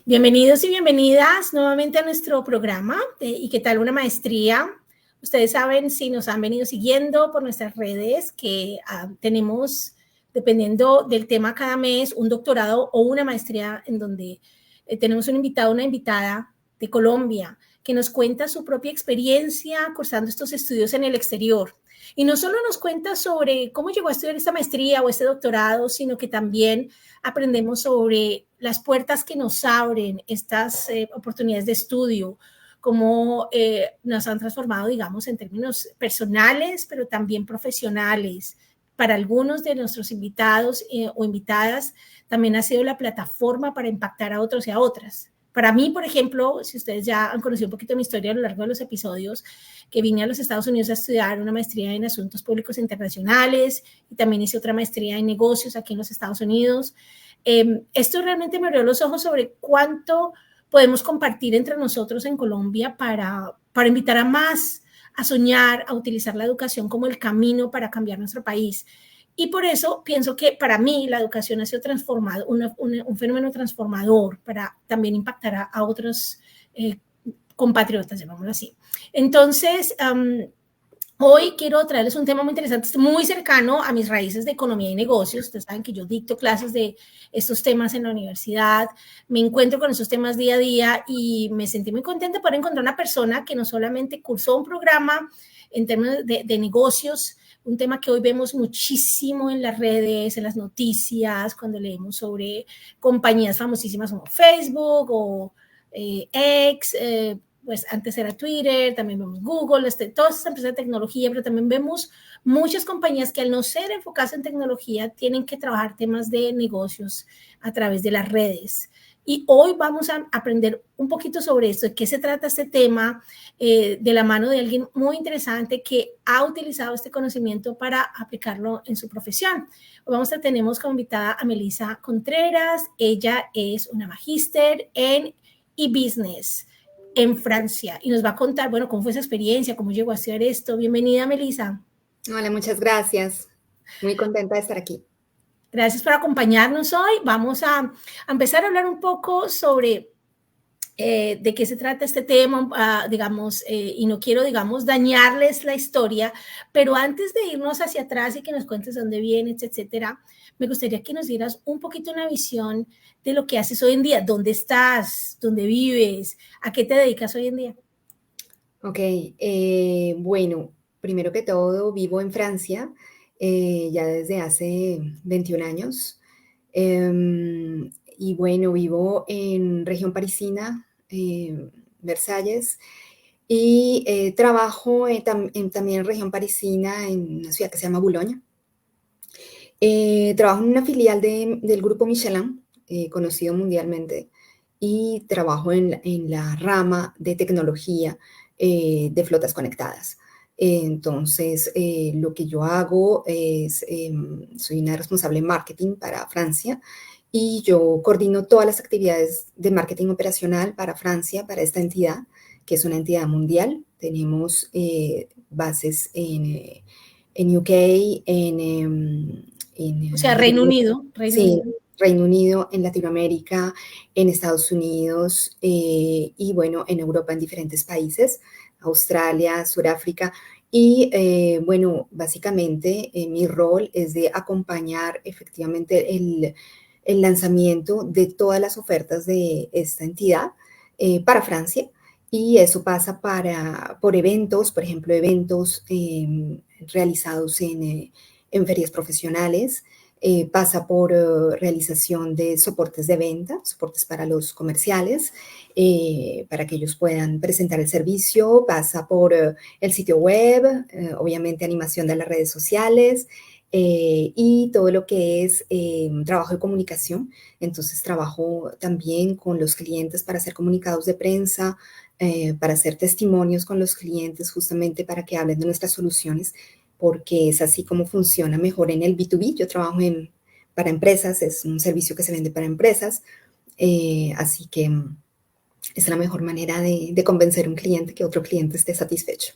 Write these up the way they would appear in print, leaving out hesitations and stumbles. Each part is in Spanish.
Bienvenidos y bienvenidas nuevamente a nuestro programa ¿Y qué tal una maestría? Ustedes saben, si nos han venido siguiendo por nuestras redes, que tenemos, dependiendo del tema cada mes, un doctorado o una maestría en donde tenemos un invitado, una invitada de Colombia, que nos cuenta su propia experiencia cursando estos estudios en el exterior. Y no solo nos cuenta sobre cómo llegó a estudiar esta maestría o este doctorado, sino que también aprendemos sobre las puertas que nos abren estas oportunidades de estudio, cómo nos han transformado, digamos, en términos personales, pero también profesionales. Para algunos de nuestros invitados o invitadas, también ha sido la plataforma para impactar a otros y a otras. Para mí, por ejemplo, si ustedes ya han conocido un poquito de mi historia a lo largo de los episodios, que vine a los Estados Unidos a estudiar una maestría en Asuntos Públicos Internacionales y también hice otra maestría en negocios aquí en los Estados Unidos. Esto realmente me abrió los ojos sobre cuánto podemos compartir entre nosotros en Colombia para invitar a más a soñar, a utilizar la educación como el camino para cambiar nuestro país. Y por eso pienso que para mí la educación ha sido transformado, un fenómeno transformador para también impactar a otros compatriotas, llamémoslo así. Entonces, hoy quiero traerles un tema muy interesante, muy cercano a mis raíces de economía y negocios. Ustedes saben que yo dicto clases de estos temas en la universidad, me encuentro con esos temas día a día y me sentí muy contenta por encontrar una persona que no solamente cursó un programa en términos de negocios, un tema que hoy vemos muchísimo en las redes, en las noticias, cuando leemos sobre compañías famosísimas como Facebook o X, pues antes era Twitter, también vemos Google, todas estas empresas de tecnología, pero también vemos muchas compañías que al no ser enfocadas en tecnología tienen que trabajar temas de negocios a través de las redes. Y hoy vamos a aprender un poquito sobre esto, de qué se trata este tema, de la mano de alguien muy interesante que ha utilizado este conocimiento para aplicarlo en su profesión. Hoy tenemos como invitada a Melissa Contreras. Ella es una magíster en e-business en Francia y nos va a contar, bueno, cómo fue esa experiencia, cómo llegó a hacer esto. Bienvenida, Melissa. Hola, muchas gracias. Muy contenta de estar aquí. Gracias por acompañarnos hoy. Vamos a empezar a hablar un poco sobre de qué se trata este tema, digamos, y no quiero, digamos, dañarles la historia, pero antes de irnos hacia atrás y que nos cuentes dónde vienes, etcétera, me gustaría que nos dieras un poquito una visión de lo que haces hoy en día, dónde estás, dónde vives, a qué te dedicas hoy en día. Ok, bueno, primero que todo vivo en Francia ya desde hace 21 años. Y bueno, vivo en región parisina, Versalles, y trabajo también en región parisina en una ciudad que se llama Boulogne. Trabajo en una filial del grupo Michelin, conocido mundialmente, y trabajo en la rama de tecnología de flotas conectadas. Entonces, lo que yo hago es, soy una responsable de marketing para Francia y yo coordino todas las actividades de marketing operacional para Francia, para esta entidad, que es una entidad mundial. Tenemos bases en UK, O sea, Reino Unido. Sí, Reino Unido, en Latinoamérica, en Estados Unidos y bueno, en Europa, en diferentes países, Australia, Sudáfrica. Y bueno, básicamente mi rol es de acompañar efectivamente el lanzamiento de todas las ofertas de esta entidad para Francia. Y eso pasa por eventos, por ejemplo, eventos realizados en ferias profesionales, pasa por realización de soportes de venta, soportes para los comerciales, para que ellos puedan presentar el servicio, pasa por el sitio web, obviamente animación de las redes sociales y todo lo que es trabajo de comunicación. Entonces trabajo también con los clientes para hacer comunicados de prensa, para hacer testimonios con los clientes justamente para que hablen de nuestras soluciones, porque es así como funciona mejor en el B2B. Yo trabajo para empresas, es un servicio que se vende para empresas, así que es la mejor manera de convencer a un cliente que otro cliente esté satisfecho.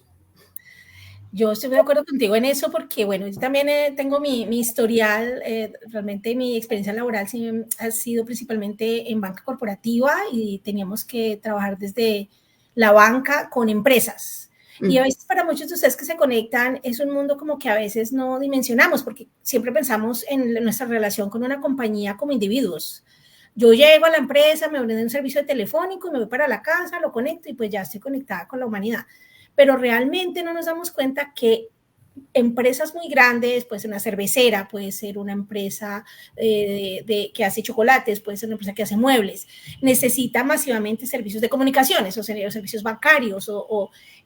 Yo estoy de acuerdo contigo en eso porque, bueno, yo también tengo mi historial, realmente mi experiencia laboral sí, ha sido principalmente en banca corporativa y teníamos que trabajar desde la banca con empresas. Y a Mm, veces para muchos de ustedes que se conectan es un mundo como que a veces no dimensionamos porque siempre pensamos en nuestra relación con una compañía como individuos. Yo llego a la empresa, me brindan un servicio telefónico, me voy para la casa, lo conecto y pues ya estoy conectada con la humanidad, pero realmente no nos damos cuenta que empresas muy grandes, puede ser una cervecera, puede ser una empresa que hace chocolates, puede ser una empresa que hace muebles, necesita masivamente servicios de comunicaciones o servicios bancarios.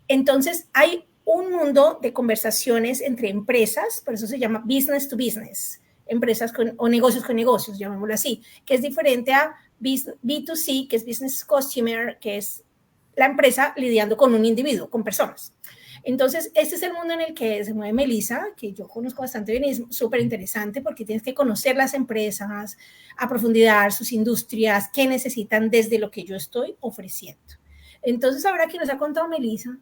Entonces hay un mundo de conversaciones entre empresas, por eso se llama business to business, empresas o negocios con negocios, llamémoslo así, que es diferente a B2C, que es business customer, que es la empresa lidiando con un individuo, con personas. Entonces, este es el mundo en el que se mueve Melissa, que yo conozco bastante bien y es súper interesante porque tienes que conocer las empresas a profundidad, sus industrias, qué necesitan desde lo que yo estoy ofreciendo. Entonces, ahora que nos ha contado Melissa,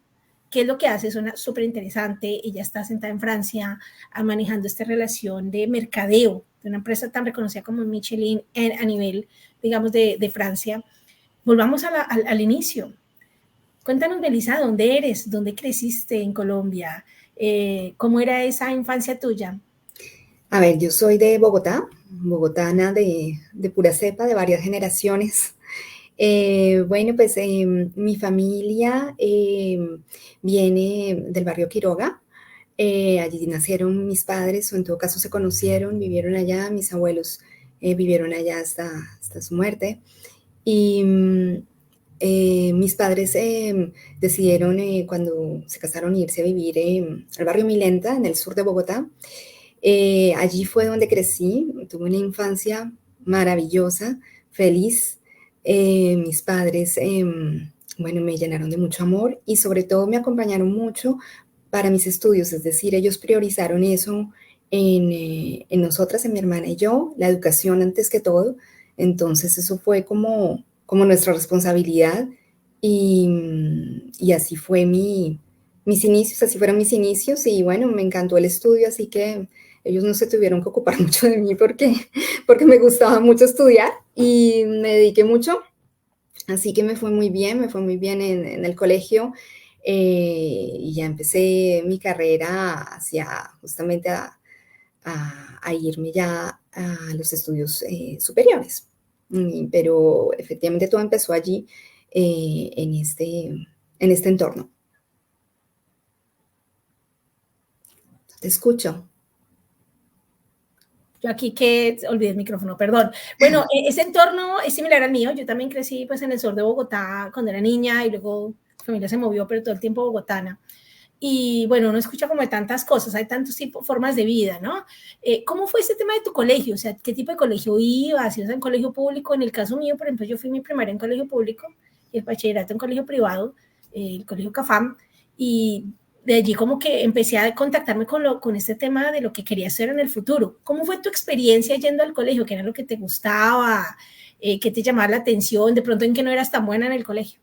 qué es lo que hace, suena súper interesante. Ella está sentada en Francia manejando esta relación de mercadeo de una empresa tan reconocida como Michelin a nivel, digamos, de Francia. Volvamos al inicio. Cuéntanos, Melissa, ¿dónde eres? ¿Dónde creciste en Colombia? ¿Cómo era esa infancia tuya? A ver, yo soy de Bogotá, bogotana de pura cepa, de varias generaciones. Bueno, pues mi familia viene del barrio Quiroga. Allí nacieron mis padres, o en todo caso se conocieron, vivieron allá, mis abuelos vivieron allá hasta su muerte. Y mis padres decidieron, cuando se casaron, irse a vivir al barrio Milenta, en el sur de Bogotá. Allí fue donde crecí, tuve una infancia maravillosa, feliz. Mis padres, bueno, me llenaron de mucho amor y sobre todo me acompañaron mucho para mis estudios, es decir, ellos priorizaron eso en nosotras, en mi hermana y yo, la educación antes que todo. Entonces eso fue como nuestra responsabilidad y así fue mis inicios, así fueron mis inicios y bueno, me encantó el estudio, así que ellos no se tuvieron que ocupar mucho de mí porque me gustaba mucho estudiar y me dediqué mucho, así que me fue muy bien en el colegio y ya empecé mi carrera hacia justamente a irme ya a los estudios superiores. Pero efectivamente todo empezó allí en este entorno. Te escucho. Yo aquí que olvidé el micrófono, perdón. Bueno, ese entorno es similar al mío. Yo también crecí pues en el sur de Bogotá cuando era niña y luego mi familia se movió, pero todo el tiempo bogotana. Y bueno, uno escucha como de tantas cosas, hay tantos tipos, formas de vida, ¿no? ¿Cómo fue ese tema de tu colegio? O sea, ¿qué tipo de colegio ibas? ¿Ibas en colegio público? En el caso mío, por ejemplo, yo fui mi primaria en colegio público y el bachillerato en colegio privado, el colegio CAFAM, y de allí como que empecé a contactarme con este tema de lo que quería hacer en el futuro. ¿Cómo fue tu experiencia yendo al colegio? ¿Qué era lo que te gustaba? ¿Qué te llamaba la atención? De pronto en que no eras tan buena en el colegio.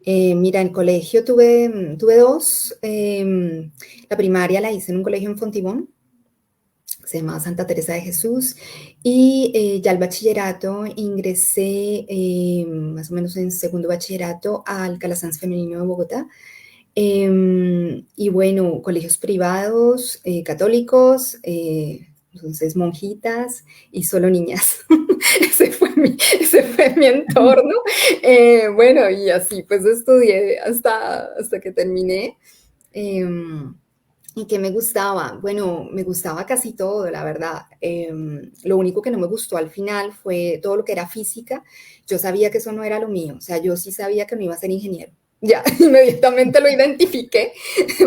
Mira, en colegio tuve dos. La primaria la hice en un colegio en Fontibón, se llamaba Santa Teresa de Jesús, y ya el bachillerato ingresé más o menos en segundo bachillerato al Calasanz Femenino de Bogotá. Y bueno, colegios privados, católicos, entonces monjitas y solo niñas. Ese fue mi entorno. Bueno, y así pues estudié hasta que terminé. Em, ¿Y qué me gustaba? Bueno, me gustaba casi todo, la verdad. Lo único que no me gustó al final fue todo lo que era física. Yo sabía que eso no era lo mío, o sea, yo sí sabía que no iba a ser ingeniero. Ya, inmediatamente lo identifiqué,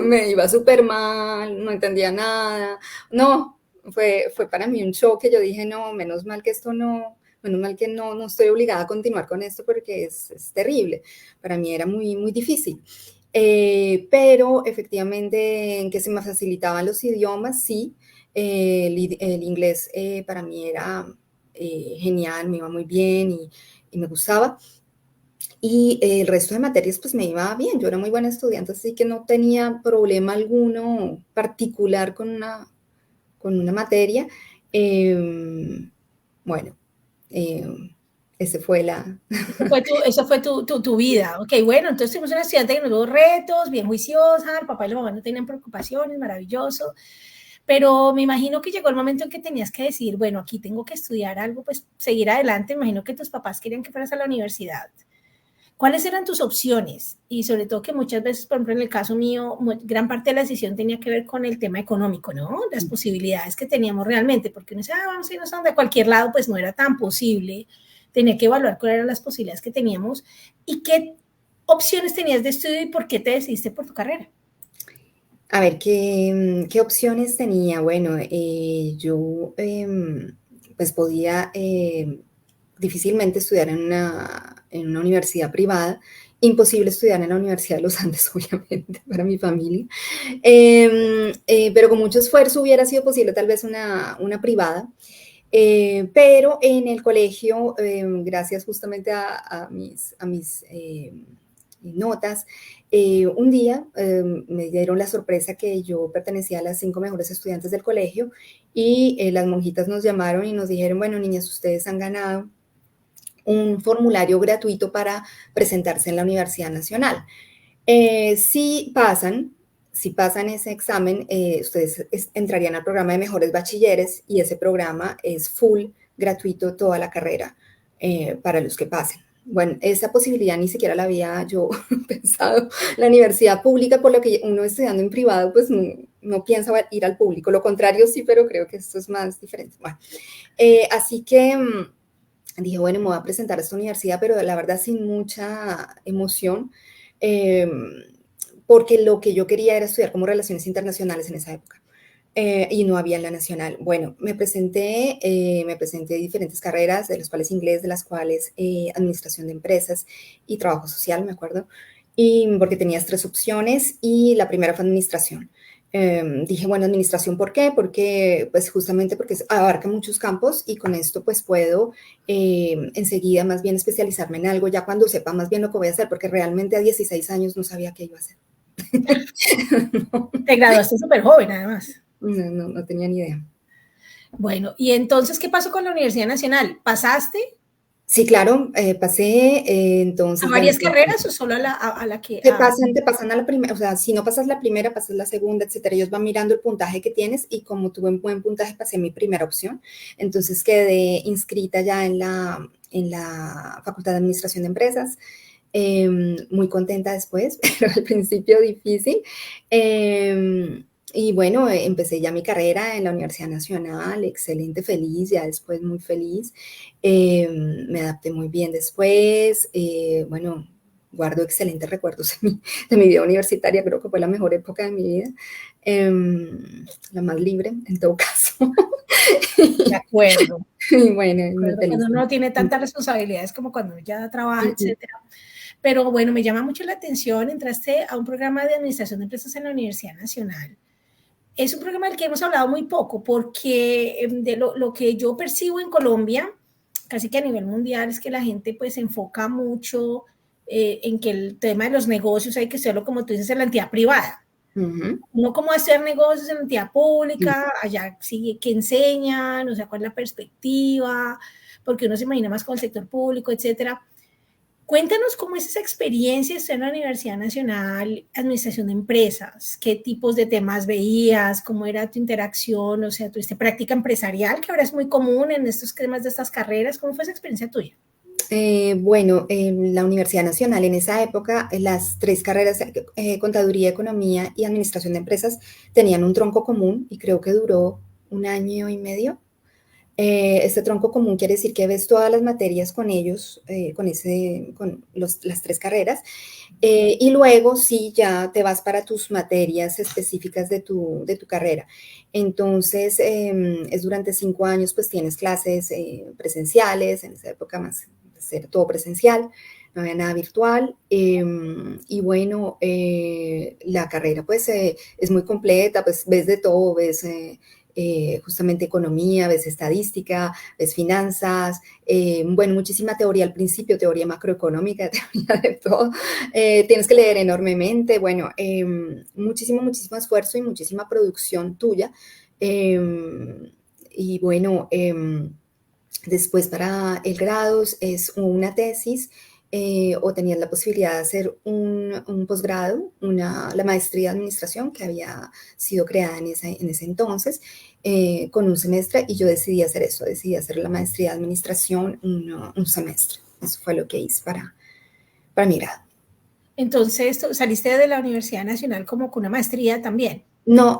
me iba súper mal, no entendía nada. No, fue para mí un choque. Yo dije, no, menos mal que esto no, menos mal que no estoy obligada a continuar con esto porque es terrible. Para mí era muy, muy difícil. Pero efectivamente en que se me facilitaban los idiomas, sí. El inglés para mí era genial, me iba muy bien y me gustaba. Y el resto de materias pues me iba bien, yo era muy buena estudiante, así que no tenía problema alguno particular con una materia. Eh, bueno, eh, ese fue la... Eso fue tu vida. Ok, bueno, entonces tuvimos una estudiante que nos dio retos, bien juiciosa, el papá y la mamá no tenían preocupaciones, maravilloso. Pero me imagino que llegó el momento en que tenías que decir, bueno, aquí tengo que estudiar algo, pues seguir adelante. Me imagino que tus papás querían que fueras a la universidad. ¿Cuáles eran tus opciones? Y sobre todo que muchas veces, por ejemplo, en el caso mío, gran parte de la decisión tenía que ver con el tema económico, ¿no? Las posibilidades que teníamos realmente, porque uno dice, vamos a irnos a cualquier lado, pues no era tan posible. Tenía que evaluar cuáles eran las posibilidades que teníamos y qué opciones tenías de estudio y por qué te decidiste por tu carrera. A ver, ¿qué opciones tenía? Bueno, yo pues podía difícilmente estudiar en una universidad privada, imposible estudiar en la Universidad de los Andes, obviamente, para mi familia, pero con mucho esfuerzo hubiera sido posible tal vez una privada. Pero en el colegio, gracias justamente a mis notas, un día me dieron la sorpresa que yo pertenecía a las 5 mejores estudiantes del colegio y las monjitas nos llamaron y nos dijeron, bueno, niñas, ustedes han ganado un formulario gratuito para presentarse en la Universidad Nacional. Si pasan ese examen, ustedes entrarían al programa de mejores bachilleres y ese programa es full gratuito toda la carrera para los que pasen. Bueno, esa posibilidad ni siquiera la había yo pensado. La universidad pública, por lo que uno estudiando en privado, pues no piensa ir al público. Lo contrario sí, pero creo que esto es más diferente. Bueno, así que dije, bueno, me voy a presentar a esta universidad, pero la verdad sin mucha emoción. Eh, porque lo que yo quería era estudiar como relaciones internacionales en esa época. Y no había en la nacional. Bueno, me presenté diferentes carreras, de las cuales inglés, de las cuales administración de empresas y trabajo social, me acuerdo, y porque tenías 3 opciones y la primera fue administración. Dije, bueno, administración, ¿por qué? Porque, pues justamente porque abarca muchos campos y con esto pues puedo enseguida más bien especializarme en algo, ya cuando sepa más bien lo que voy a hacer, porque realmente a 16 años no sabía qué iba a hacer. No, Te graduaste súper joven, además. no tenía ni idea. Bueno, y entonces, ¿qué pasó con la Universidad Nacional? ¿Pasaste Sí, claro, pasé, a entonces, bueno, varias carreras o solo a la que... te pasan a la primera, o sea, si no pasas la primera, pasas la segunda, etcétera. Ellos van mirando el puntaje que tienes y como tuve un buen puntaje, pasé mi primera opción. Entonces quedé inscrita ya en la Facultad de Administración de Empresas. Muy contenta después, pero al principio difícil. Y bueno, empecé ya mi carrera en la Universidad Nacional, excelente, feliz, ya después muy feliz. Me adapté muy bien después. Bueno, guardo excelentes recuerdos de mi vida universitaria, creo que fue la mejor época de mi vida, la más libre en todo caso. De acuerdo. Y bueno, muy feliz. Cuando uno no tiene tantas responsabilidades como cuando ya trabaja, etcétera. Pero bueno, me llama mucho la atención, entraste a un programa de administración de empresas en la Universidad Nacional. Es un programa del que hemos hablado muy poco, porque de lo que yo percibo en Colombia, casi que a nivel mundial, es que la gente pues se enfoca mucho en que el tema de los negocios hay que hacerlo, como tú dices, en la entidad privada. No como hacer negocios en la entidad pública, allá sí que enseñan, o sea, cuál es la perspectiva, porque uno se imagina más con el sector público, etcétera. Cuéntanos cómo es esa experiencia de estar en la Universidad Nacional, Administración de Empresas, qué tipos de temas veías, cómo era tu interacción, o sea, tuviste práctica empresarial, que ahora es muy común en estos temas de estas carreras, ¿cómo fue esa experiencia tuya? Bueno, en la Universidad Nacional en esa época, las 3 carreras, Contaduría, Economía y Administración de Empresas, tenían un tronco común y creo que duró 1 año y medio. Este tronco común quiere decir que ves todas las materias con ellos, las 3 carreras, y luego sí ya te vas para tus materias específicas de tu carrera. Entonces, es durante 5 años, pues tienes clases presenciales, en esa época más ser todo presencial, no había nada virtual, y bueno, la carrera pues es muy completa, pues ves de todo, ves justamente economía, ves estadística, ves finanzas, bueno, muchísima teoría al principio, teoría macroeconómica, teoría de todo. Tienes que leer enormemente, bueno, muchísimo esfuerzo y muchísima producción tuya. Y bueno, después para el grado es una tesis o tenías la posibilidad de hacer un posgrado, la maestría de administración que había sido creada en ese entonces, con un semestre, y yo decidí hacer eso, decidí hacer la maestría de administración un semestre. Eso fue lo que hice para mi grado. Entonces, saliste de la Universidad Nacional como con una maestría también. No,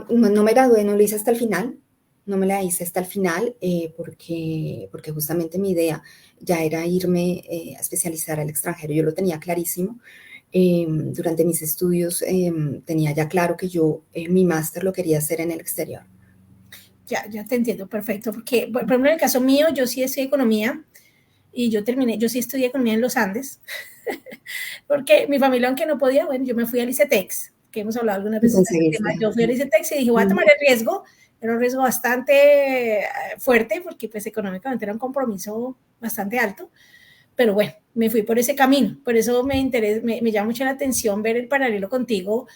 no me gradué, no lo hice hasta el final, no me la hice hasta el final porque justamente mi idea ya era irme a especializar al extranjero. Yo lo tenía clarísimo. Durante mis estudios tenía ya claro que yo mi máster lo quería hacer en el exterior. Ya te entiendo, perfecto. Porque, por ejemplo, en el caso mío, yo sí estudié economía y yo sí estudié economía en los Andes, porque mi familia, aunque no podía, bueno, yo me fui al ICETEX, que hemos hablado algunas Y veces de ese tema. conseguiste. Yo fui al ICETEX y dije, voy a tomar el riesgo. Era un riesgo bastante fuerte porque pues económicamente era un compromiso bastante alto, pero bueno, me fui por ese camino. Por eso me llama mucho la atención ver el paralelo contigo,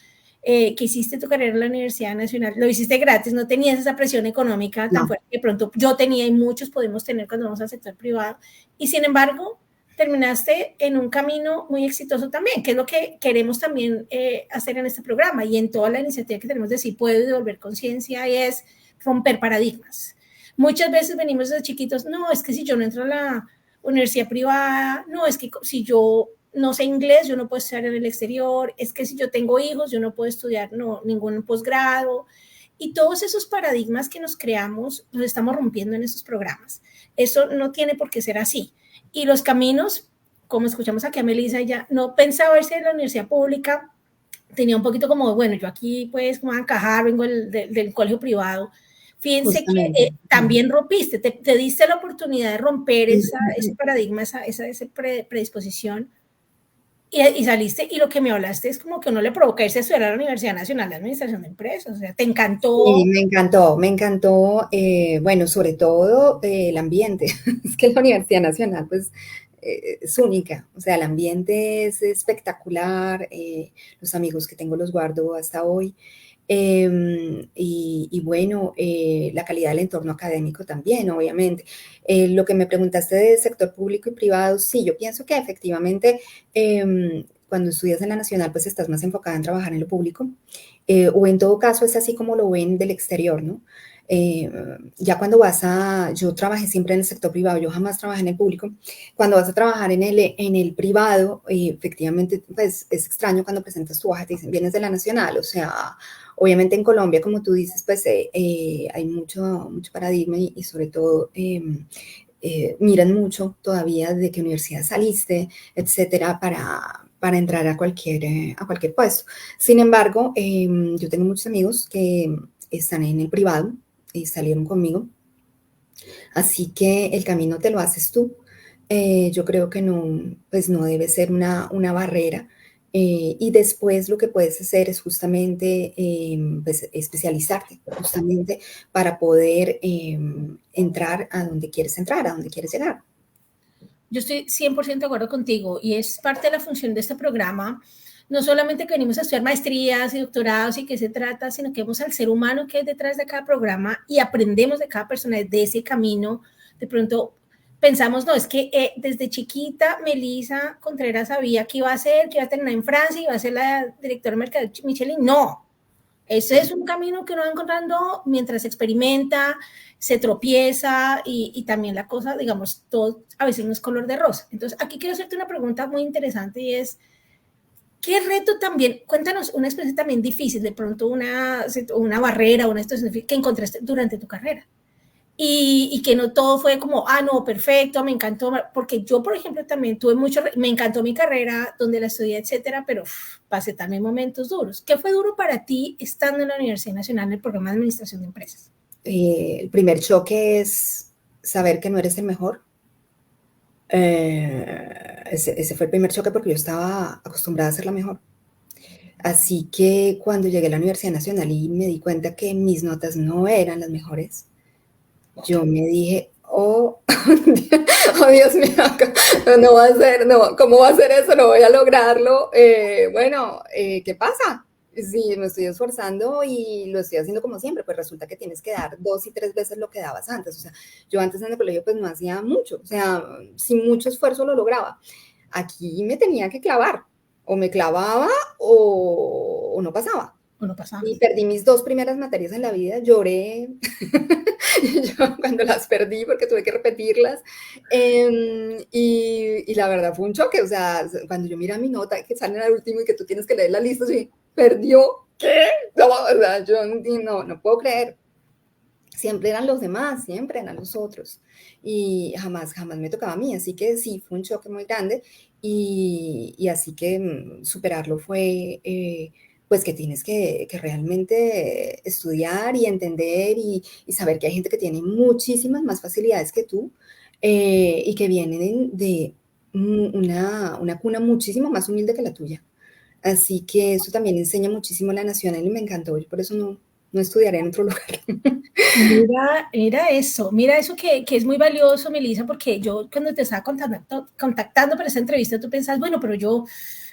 que hiciste tu carrera en la Universidad Nacional, lo hiciste gratis, no tenías esa presión económica tan No, fuerte que pronto yo tenía y muchos podemos tener cuando vamos al sector privado, y sin embargo terminaste en un camino muy exitoso también, que es lo que queremos también hacer en este programa y en toda la iniciativa que tenemos de Si Puedo Devolver Conciencia, y es romper paradigmas. Muchas veces venimos desde chiquitos, no, es que si yo no entro a la universidad privada, no, es que si yo no sé inglés, yo no puedo estudiar en el exterior, es que si yo tengo hijos, yo no puedo estudiar ningún posgrado. Y todos esos paradigmas que nos creamos, los estamos rompiendo en esos programas. Eso no tiene por qué ser así. Y los caminos, como escuchamos aquí a Melissa, ella no pensaba irse de la universidad pública, tenía un poquito como, bueno, yo aquí pues como a encajar, vengo del colegio privado. Fíjense que justamente. también rompiste, te diste la oportunidad de romper ese paradigma, esa predisposición, y saliste, y lo que me hablaste es como que uno le provoca irse a estudiar a la Universidad Nacional de Administración de Empresas, o sea, te Sí, encantó. me encantó, bueno, sobre todo el ambiente. Es que la Universidad Nacional, pues, es única, o sea, el ambiente es espectacular, los amigos que tengo los guardo hasta hoy, y bueno, la calidad del entorno académico también, obviamente. Lo que me preguntaste de sector público y privado, sí, yo pienso que efectivamente cuando estudias en la Nacional, pues estás más enfocada en trabajar en lo público, o en todo caso es así como lo ven del exterior, ¿no? Ya cuando yo trabajé siempre en el sector privado, yo jamás trabajé en el público. Cuando vas a trabajar en el privado, efectivamente, pues es extraño cuando presentas tu hoja, te dicen, vienes de la Nacional, o sea, obviamente en Colombia, como tú dices, pues hay mucho paradigma y sobre todo miran mucho todavía de qué universidad saliste, etcétera, para entrar a cualquier puesto. Sin embargo, yo tengo muchos amigos que están en el privado y salieron conmigo, así que el camino te lo haces tú. Yo creo que no, pues no debe ser una barrera. Y después lo que puedes hacer es justamente pues, especializarte, justamente para poder entrar a donde quieres entrar, a donde quieres llegar. Yo estoy 100% de acuerdo contigo, y es parte de la función de este programa, no solamente que venimos a estudiar maestrías y doctorados y qué se trata, sino que vemos al ser humano que hay detrás de cada programa y aprendemos de cada persona, de ese camino. De pronto pensamos, no, es que desde chiquita Melissa Contreras sabía que iba a ser, que iba a terminar en Francia, iba a ser la directora de mercado Michelin. No, ese es un camino que uno va encontrando mientras experimenta, se tropieza, y también la cosa, digamos, todo a veces no es color de rosa. Entonces, aquí quiero hacerte una pregunta muy interesante, y es, ¿qué reto también, cuéntanos una experiencia también difícil, de pronto una barrera, una situación que encontraste durante tu carrera? Y que no todo fue como, no, perfecto, me encantó, porque yo, por ejemplo, también me encantó mi carrera, donde la estudié, etcétera, pero pasé también momentos duros. ¿Qué fue duro para ti estando en la Universidad Nacional en el programa de Administración de Empresas? El primer choque es saber que no eres el mejor. Ese fue el primer choque porque yo estaba acostumbrada a ser la mejor. Así que cuando llegué a la Universidad Nacional y me di cuenta que mis notas no eran las mejores, yo me dije, oh, oh Dios mío, no va a ser, no, ¿cómo va a ser eso? No voy a lograrlo. ¿Qué pasa? Sí, me estoy esforzando y lo estoy haciendo como siempre, pues resulta que tienes que dar 2 y 3 veces lo que dabas antes. O sea, yo antes en el colegio pues no hacía mucho, o sea, sin mucho esfuerzo lo lograba. Aquí me tenía que clavar, o me clavaba o no pasaba. ¿O no pasa? Y perdí mis 2 primeras materias en la vida, lloré yo cuando las perdí porque tuve que repetirlas. Y la verdad fue un choque, o sea, cuando yo mira mi nota que sale al último y que tú tienes que leer la lista, así, perdió, ¿qué? No, o sea, yo no puedo creer. Siempre eran los demás, siempre eran los otros. Y jamás me tocaba a mí. Así que sí, fue un choque muy grande. Y así que superarlo fue, pues que tienes que realmente estudiar y entender y saber que hay gente que tiene muchísimas más facilidades que tú y que vienen de una cuna muchísimo más humilde que la tuya. Así que eso también enseña muchísimo la nacional y me encantó. Yo por eso no estudiaré en otro lugar. Mira eso que es muy valioso, Melissa, porque yo cuando te estaba contactando para esta entrevista, tú pensás, bueno, pero yo,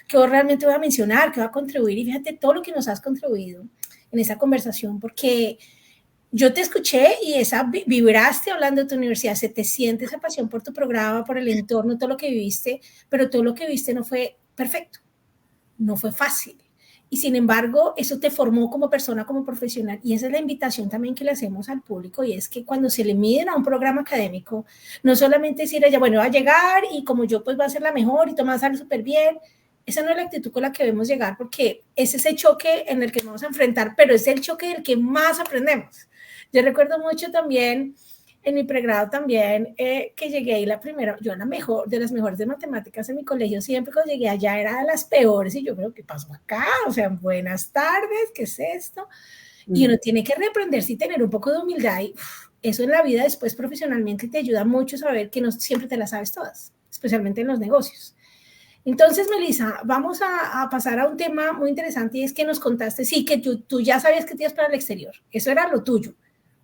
¿qué realmente voy a mencionar? ¿Qué va a contribuir? Y fíjate todo lo que nos has contribuido en esta conversación, porque yo te escuché y vibraste hablando de tu universidad, se te siente esa pasión por tu programa, por el entorno, todo lo que viviste, pero todo lo que viste no fue perfecto, no fue fácil. Y sin embargo, eso te formó como persona, como profesional. Y esa es la invitación también que le hacemos al público. Y es que cuando se le miden a un programa académico, no solamente decir ella, bueno, va a llegar y como yo, pues va a ser la mejor y todo va a salir súper bien. Esa no es la actitud con la que debemos llegar, porque es ese choque en el que nos vamos a enfrentar, pero es el choque del que más aprendemos. Yo recuerdo mucho también en mi pregrado también, que llegué ahí la primera, yo la mejor, de las mejores de matemáticas en mi colegio, siempre cuando llegué allá era de las peores y yo creo, ¿qué pasó acá? O sea, buenas tardes, ¿qué es esto? Y uno tiene que reprenderse y tener un poco de humildad y eso en la vida después profesionalmente te ayuda mucho a saber que no siempre te las sabes todas, especialmente en los negocios. Entonces, Melissa, vamos a pasar a un tema muy interesante y es que nos contaste, sí, que tú ya sabías que te ibas para el exterior, eso era lo tuyo.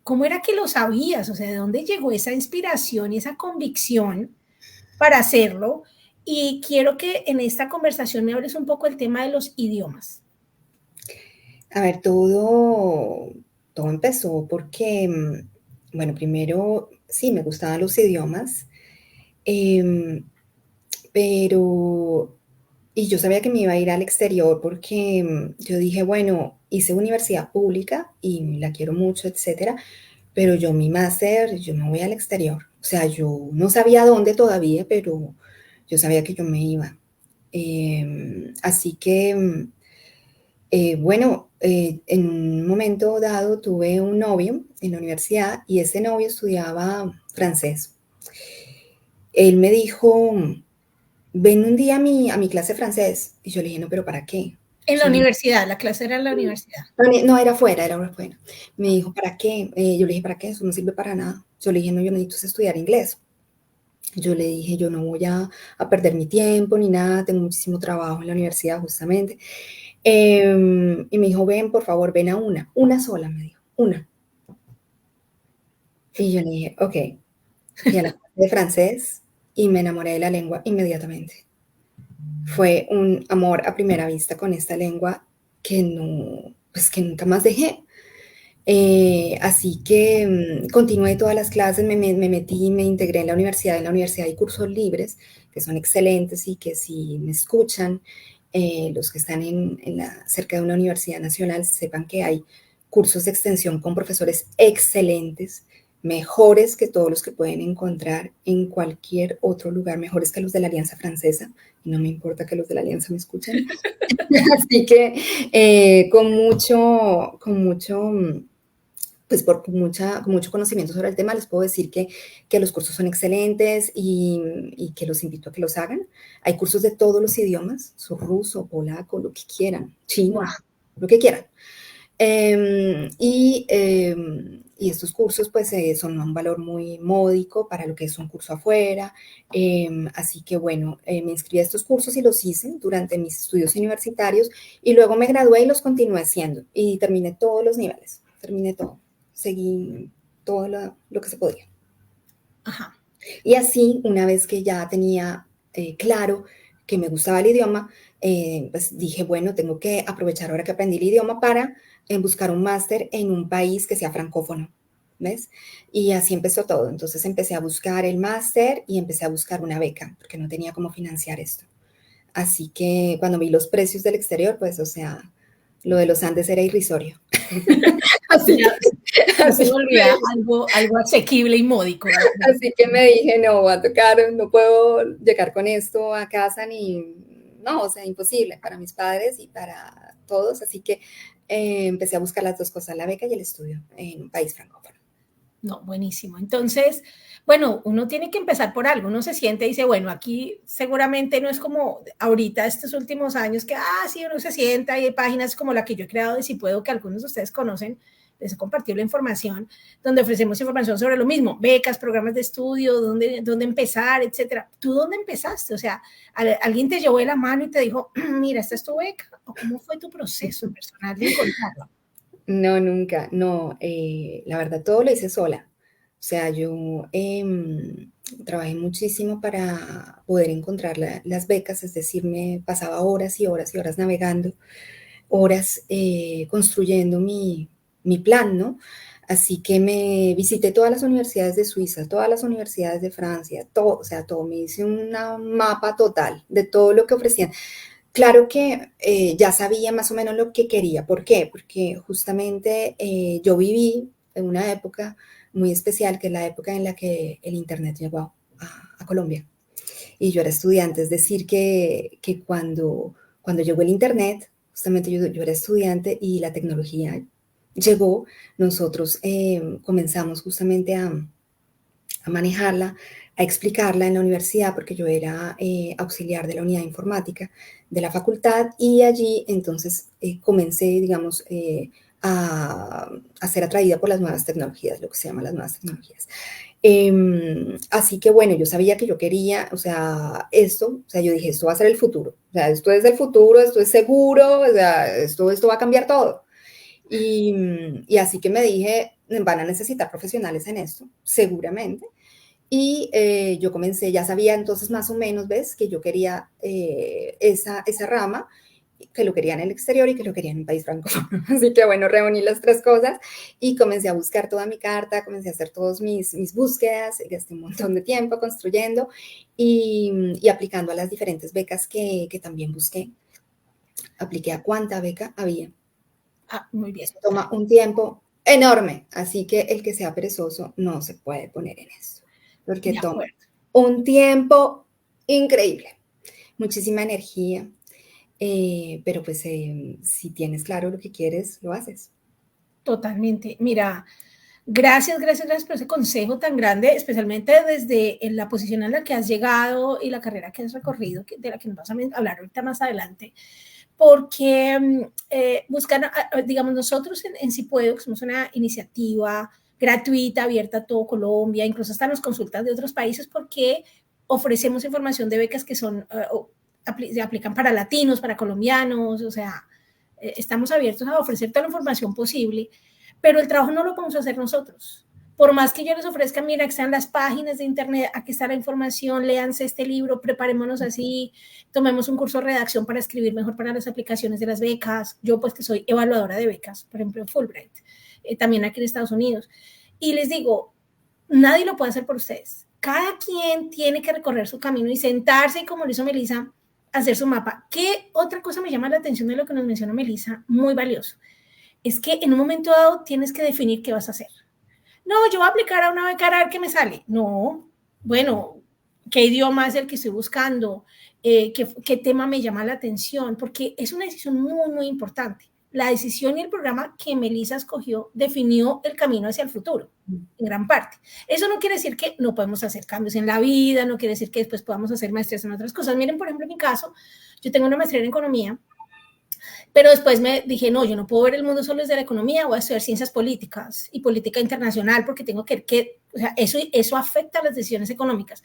¿Cómo era que lo sabías? O sea, ¿de dónde llegó esa inspiración y esa convicción para hacerlo? Y quiero que en esta conversación me hables un poco el tema de los idiomas. A ver, todo empezó porque, bueno, primero sí me gustaban los idiomas, em, pero, y yo sabía que me iba a ir al exterior porque yo dije, bueno, hice universidad pública y la quiero mucho, etcétera, pero yo mi máster, yo me voy al exterior. O sea, yo no sabía dónde todavía, pero yo sabía que yo me iba. Así que en un momento dado tuve un novio en la universidad y ese novio estudiaba francés. Él me dijo, ven un día a mi clase de francés. Y yo le dije, no, pero ¿para qué? En la Eso no, universidad, la clase era en la universidad. no, era fuera, era fuera. Me dijo, ¿para qué? Yo le dije, ¿para qué? Eso no sirve para nada. Yo le dije, no, yo necesito estudiar inglés. Yo le dije, yo no voy a perder mi tiempo ni nada, tengo muchísimo trabajo en la universidad justamente. Y me dijo, ven, por favor, ven a una sola, me dijo, una. Y yo le dije, ok, fui a la clase de francés y me enamoré de la lengua inmediatamente. Fue un amor a primera vista con esta lengua que no, pues que nunca más dejé. Así que continué todas las clases, me metí, me integré en la universidad. En la universidad hay cursos libres que son excelentes y que si me escuchan, los que están cerca de una universidad nacional, sepan que hay cursos de extensión con profesores excelentes, mejores que todos los que pueden encontrar en cualquier otro lugar, mejores que los de la Alianza Francesa. Y no me importa que los de la Alianza me escuchen. Así que pues con mucho conocimiento sobre el tema, les puedo decir que los cursos son excelentes y que los invito a que los hagan. Hay cursos de todos los idiomas, su ruso, polaco, lo que quieran, chino, Wow. lo que quieran. y estos cursos pues son un valor muy módico para lo que es un curso afuera. Así que bueno, me inscribí a estos cursos y los hice durante mis estudios universitarios y luego me gradué y los continué haciendo y terminé todos los niveles, terminé todo, seguí todo lo que se podía. Ajá. Y así, una vez que ya tenía claro que me gustaba el idioma, pues dije, bueno, tengo que aprovechar ahora que aprendí el idioma para buscar un máster en un país que sea francófono, ¿ves? Y así empezó todo. Entonces empecé a buscar el máster y empecé a buscar una beca, porque no tenía cómo financiar esto. Así que cuando vi los precios del exterior, pues, o sea, lo de los Andes era irrisorio. Así Ya, que, ya se así volvía algo asequible y módico. Así que me dije, no, va a tocar, no puedo llegar con esto a casa ni, no, o sea, imposible para mis padres y para todos. Así que empecé a buscar las dos cosas, la beca y el estudio en un país francófono. No, buenísimo. Entonces, bueno, uno tiene que empezar por algo. Uno se siente y dice, bueno, aquí seguramente no es como ahorita estos últimos años que, sí, uno se sienta y hay páginas como la que yo he creado de Si Puedo, que algunos de ustedes conocen, les he compartido la información, donde ofrecemos información sobre lo mismo, becas, programas de estudio, dónde empezar, etcétera. ¿Tú dónde empezaste? O sea, ¿alguien te llevó de la mano y te dijo, mira, esta es tu beca? ¿O cómo fue tu proceso personal de encontrarla? No, nunca, no, la verdad todo lo hice sola. O sea, yo trabajé muchísimo para poder encontrar las becas, es decir, me pasaba horas y horas y horas navegando, horas construyendo mi plan, ¿no? Así que me visité todas las universidades de Suiza, todas las universidades de Francia, todo, o sea, todo, me hice un mapa total de todo lo que ofrecían. Claro que ya sabía más o menos lo que quería. ¿Por qué? Porque justamente yo viví en una época muy especial, que es la época en la que el Internet llegó a Colombia. Y yo era estudiante, es decir, que cuando llegó el Internet, justamente yo era estudiante y la tecnología llegó, nosotros comenzamos justamente a manejarla, a explicarla en la universidad, porque yo era auxiliar de la unidad informática de la facultad y allí entonces comencé, digamos, a ser atraída por las nuevas tecnologías, lo que se llama las nuevas tecnologías. Así que bueno, yo sabía que yo quería, o sea, esto, o sea, yo dije, esto va a ser el futuro, o sea, esto es el futuro, esto es seguro, o sea, esto va a cambiar todo. Y así que me dije, van a necesitar profesionales en esto, seguramente. Y yo comencé, ya sabía entonces más o menos, ¿ves? Que yo quería esa rama, que lo quería en el exterior y que lo quería en un país francófono. Así que bueno, reuní las tres cosas y comencé a buscar toda mi carta, comencé a hacer todas mis búsquedas, gasté un montón de tiempo construyendo y aplicando a las diferentes becas que también busqué. Apliqué a cuánta beca había. Muy bien. Eso toma un tiempo enorme, así que el que sea perezoso no se puede poner en eso, porque De toma acuerdo. un tiempo increíble, muchísima energía, pero pues si tienes claro lo que quieres, lo haces. Totalmente. Mira, gracias por ese consejo tan grande, especialmente desde la posición en la que has llegado y la carrera que has recorrido, de la que nos vas a hablar ahorita más adelante, porque buscan, digamos, nosotros en Si Puedo, que somos una iniciativa gratuita, abierta a todo Colombia, incluso hasta nos consultas de otros países, porque ofrecemos información de becas que son, se aplican para latinos, para colombianos, o sea, estamos abiertos a ofrecer toda la información posible, pero el trabajo no lo podemos hacer nosotros. Por más que yo les ofrezca, mira, que están las páginas de internet, aquí está la información, léanse este libro, preparémonos así, tomemos un curso de redacción para escribir mejor para las aplicaciones de las becas. Yo, pues, que soy evaluadora de becas, por ejemplo, en Fulbright, también aquí en Estados Unidos. Y les digo, nadie lo puede hacer por ustedes. Cada quien tiene que recorrer su camino y sentarse, y como lo hizo Melissa, hacer su mapa. ¿Qué otra cosa me llama la atención de lo que nos menciona Melissa? Muy valioso. Es que en un momento dado tienes que definir qué vas a hacer. No, yo voy a aplicar a una beca a ver qué me sale. No, bueno, ¿qué idioma es el que estoy buscando? ¿Qué tema me llama la atención? Porque es una decisión muy, muy importante. La decisión y el programa que Melissa escogió definió el camino hacia el futuro, en gran parte. Eso no quiere decir que no podemos hacer cambios en la vida, no quiere decir que después podamos hacer maestrías en otras cosas. Miren, por ejemplo, en mi caso, yo tengo una maestría en economía Pero después me dije, no, yo no puedo ver el mundo solo desde la economía, voy a estudiar ciencias políticas y política internacional porque tengo que o sea, eso afecta a las decisiones económicas.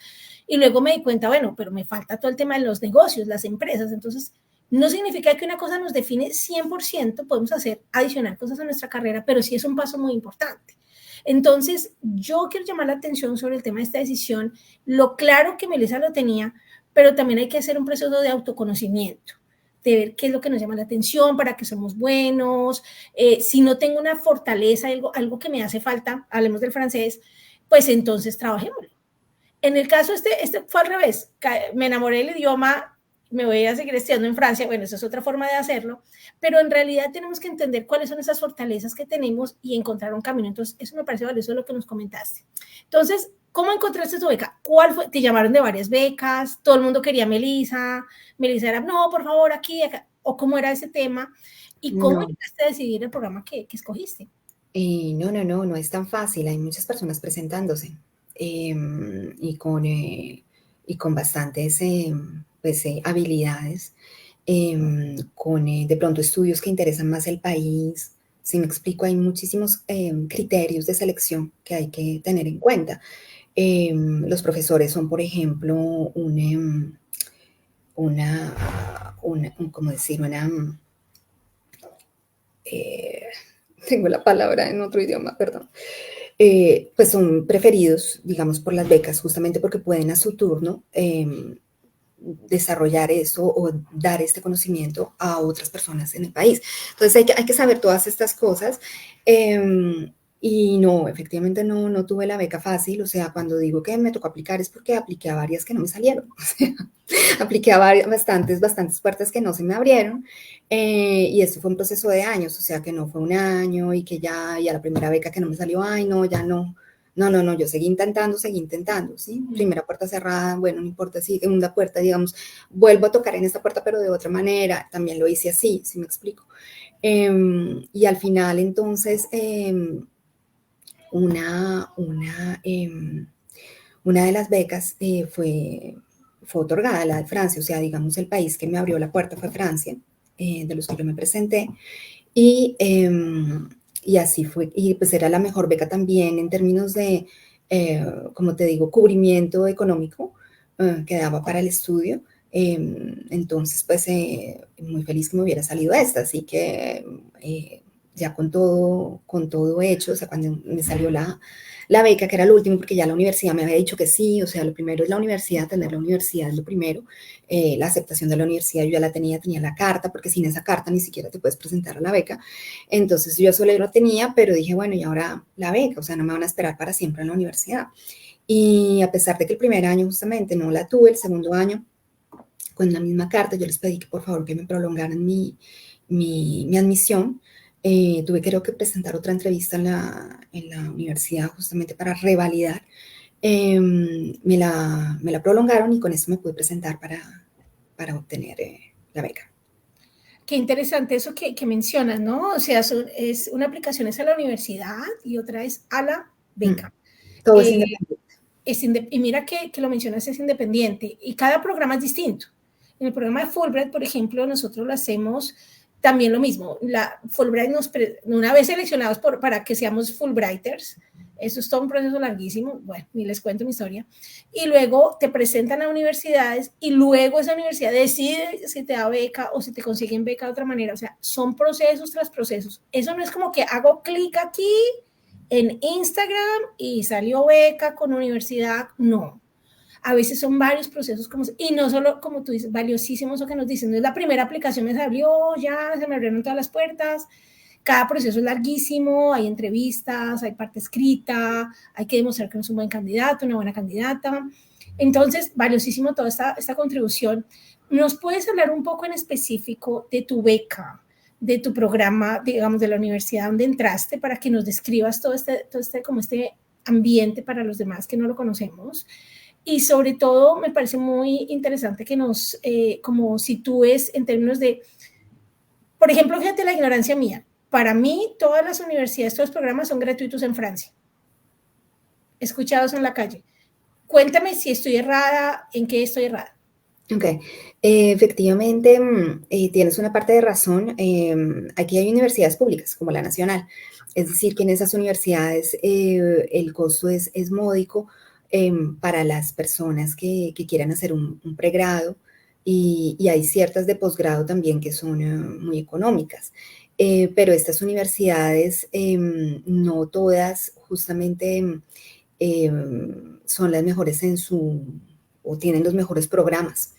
Y luego me di cuenta, bueno, pero me falta todo el tema de los negocios, las empresas. Entonces, no significa que una cosa nos define 100%, podemos hacer adicionar cosas a nuestra carrera, pero sí es un paso muy importante. Entonces, yo quiero llamar la atención sobre el tema de esta decisión, lo claro que Melissa lo tenía, pero también hay que hacer un proceso de autoconocimiento, de ver qué es lo que nos llama la atención, para qué somos buenos, si no tengo una fortaleza, algo que me hace falta, hablemos del francés, pues entonces trabajémoslo. En el caso este fue al revés, me enamoré del idioma, me voy a seguir estudiando en Francia, bueno, esa es otra forma de hacerlo, pero en realidad tenemos que entender cuáles son esas fortalezas que tenemos y encontrar un camino. Entonces, eso me parece valioso lo que nos comentaste. Entonces, ¿cómo encontraste tu beca? ¿Cuál fue? Te llamaron de varias becas, todo el mundo quería a Melissa era, no, por favor, aquí, acá, o cómo era ese tema, y cómo No, llegaste a decidir el programa que escogiste. no es tan fácil. Hay muchas personas presentándose y y con bastantes pues, habilidades, con de pronto estudios que interesan más el país. Si me explico, hay muchísimos criterios de selección que hay que tener en cuenta. Los profesores son, por ejemplo, ¿cómo decir? Eh, tengo la palabra en otro idioma, perdón. Pues son preferidos, digamos, por las becas, justamente porque pueden a su turno desarrollar eso o dar este conocimiento a otras personas en el país. Entonces hay que saber todas estas cosas. Y no, efectivamente no tuve la beca fácil. O sea, cuando digo que me tocó aplicar es porque apliqué a varias que no me salieron. O sea, apliqué a bastantes puertas que no se me abrieron. Y esto fue un proceso de años, o sea, que no fue un año y que y a la primera beca que no me salió, ay, no, ya no. No, yo seguí intentando, ¿sí? Primera puerta cerrada, bueno, no importa, si segunda puerta, digamos, vuelvo a tocar en esta puerta, pero de otra manera, también lo hice así, si me explico. Y al final, entonces, una de las becas fue otorgada, la de Francia, o sea, digamos, el país que me abrió la puerta fue Francia, de los que yo me presenté, y, y así fue, y pues era la mejor beca también en términos de, como te digo, cubrimiento económico que daba para el estudio. Entonces, pues muy feliz que me hubiera salido esta, así que ya con todo hecho, o sea, cuando me salió la beca, que era lo último, porque ya la universidad me había dicho que sí, o sea, lo primero es la universidad, tener la universidad es lo primero, la aceptación de la universidad yo ya la tenía la carta, porque sin esa carta ni siquiera te puedes presentar a la beca, entonces yo solo lo tenía, pero dije, bueno, y ahora la beca, o sea, no me van a esperar para siempre en la universidad. Y a pesar de que el primer año justamente no la tuve, el segundo año, con la misma carta, yo les pedí que por favor que me prolongaran mi admisión. Tuve creo que presentar otra entrevista en la universidad justamente para revalidar. Me la prolongaron y con eso me pude presentar para obtener la beca. Qué interesante eso que mencionas, ¿no? O sea, es una aplicación es a la universidad y otra es a la beca. Todo es Eh, independiente. y mira que lo mencionas, es independiente y cada programa es distinto. En el programa de Fulbright, por ejemplo, nosotros lo hacemos también lo mismo. La Fulbright una vez seleccionados para que seamos Fulbrighters, eso es todo un proceso larguísimo, bueno, ni les cuento mi historia, y luego te presentan a universidades y luego esa universidad decide si te da beca o si te consiguen beca de otra manera, o sea, son procesos tras procesos. Eso no es como que hago clic aquí en Instagram y salió beca con universidad, no. A veces son varios procesos, y no solo, como tú dices, valiosísimos o que nos dicen, no es la primera aplicación, me salió, ya se me abrieron todas las puertas, cada proceso es larguísimo, hay entrevistas, hay parte escrita, hay que demostrar que es un buen candidato, una buena candidata. Entonces, valiosísimo toda esta contribución. ¿Nos puedes hablar un poco en específico de tu beca, de tu programa, digamos, de la universidad donde entraste, para que nos describas todo como este ambiente para los demás que no lo conocemos? Y sobre todo me parece muy interesante que nos como sitúes en términos de, por ejemplo, fíjate la ignorancia mía. Para mí, todas las universidades, todos los programas son gratuitos en Francia, escuchados en la calle. Cuéntame si estoy errada, en qué estoy errada. Ok, efectivamente, tienes una parte de razón. Aquí hay universidades públicas como la Nacional, es decir, que en esas universidades el costo es módico para las personas que quieran hacer un pregrado y hay ciertas de posgrado también que son muy económicas. Pero estas universidades, no todas justamente son las mejores en su, o tienen los mejores programas.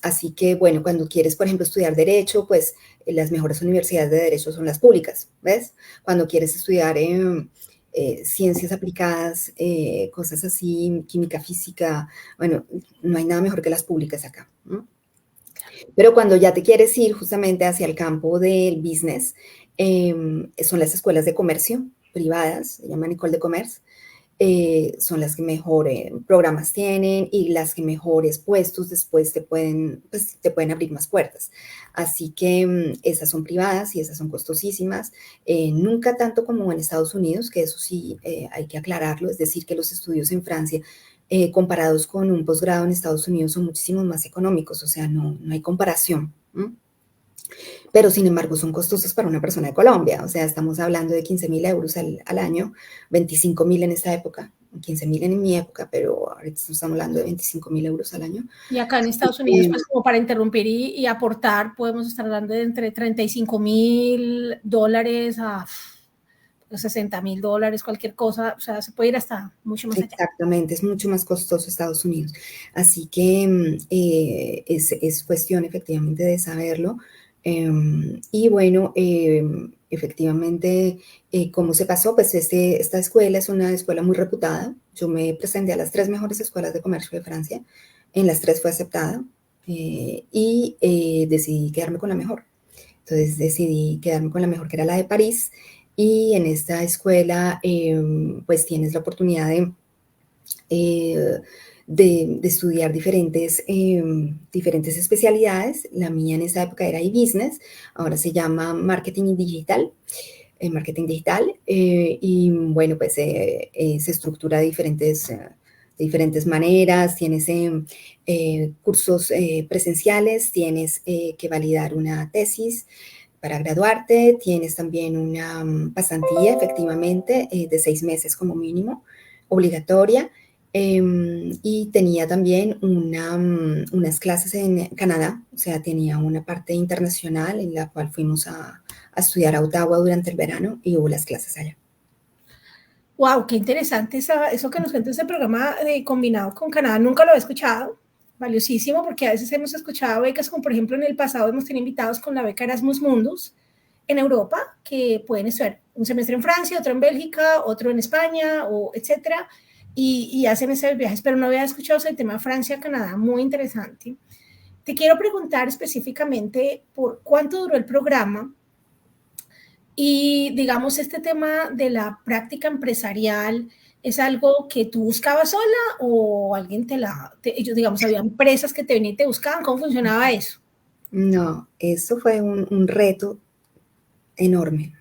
Así que, bueno, cuando quieres, por ejemplo, estudiar derecho, pues las mejores universidades de derecho son las públicas, ¿ves? Cuando quieres estudiar ciencias aplicadas, cosas así, química, física, bueno, no hay nada mejor que las públicas acá, ¿no? Pero cuando ya te quieres ir justamente hacia el campo del business, son las escuelas de comercio privadas, se llaman École de Commerce, son las que mejor programas tienen y las que mejores puestos después pues, te pueden abrir más puertas. Así que esas son privadas y esas son costosísimas. Nunca tanto como en Estados Unidos, que eso sí hay que aclararlo, es decir, que los estudios en Francia comparados con un posgrado en Estados Unidos son muchísimo más económicos, o sea, no hay comparación. ¿Mm? Pero sin embargo son costosos para una persona de Colombia, o sea, estamos hablando de 15.000 euros al año, 25.000 en esta época, 15.000 en mi época, pero ahorita estamos hablando de 25.000 euros al año. Y acá en Así Estados Unidos, que, pues como para interrumpir y aportar, podemos estar hablando de entre $35,000 a $60,000, cualquier cosa, o sea, se puede ir hasta mucho más allá. exactamente, es mucho más costoso Estados Unidos. Así que es cuestión efectivamente de saberlo. Y bueno, efectivamente, ¿cómo se pasó? Pues esta escuela es una escuela muy reputada. Yo me presenté a las 3 mejores escuelas de comercio de Francia. En las 3 fue aceptada y decidí quedarme con la mejor. Entonces decidí quedarme con la mejor, que era la de París. Y en esta escuela, pues tienes la oportunidad eh, de estudiar diferentes especialidades. La mía en esa época era e-business, ahora se llama marketing digital, y bueno, pues se estructura de diferentes maneras, tienes cursos presenciales, tienes que validar una tesis para graduarte, tienes también una pasantía, efectivamente, de 6 meses como mínimo, obligatoria, y tenía también unas clases en Canadá, o sea, tenía una parte internacional en la cual fuimos a estudiar a Ottawa durante el verano y hubo las clases allá. Wow, qué interesante eso que nos cuenta ese programa combinado con Canadá. Nunca lo he escuchado. Valiosísimo, porque a veces hemos escuchado becas, como por ejemplo en el pasado hemos tenido invitados con la beca Erasmus Mundus en Europa, que pueden estudiar un semestre en Francia, otro en Bélgica, otro en España, o etcétera, y hacen esos viajes, pero no había escuchado ese tema Francia-Canadá, muy interesante. Te quiero preguntar específicamente por cuánto duró el programa. Y digamos, este tema de la práctica empresarial, ¿es algo que tú buscabas sola o alguien ellos, digamos, había empresas que te venían y te buscaban? ¿Cómo funcionaba eso? No, eso fue un reto enorme,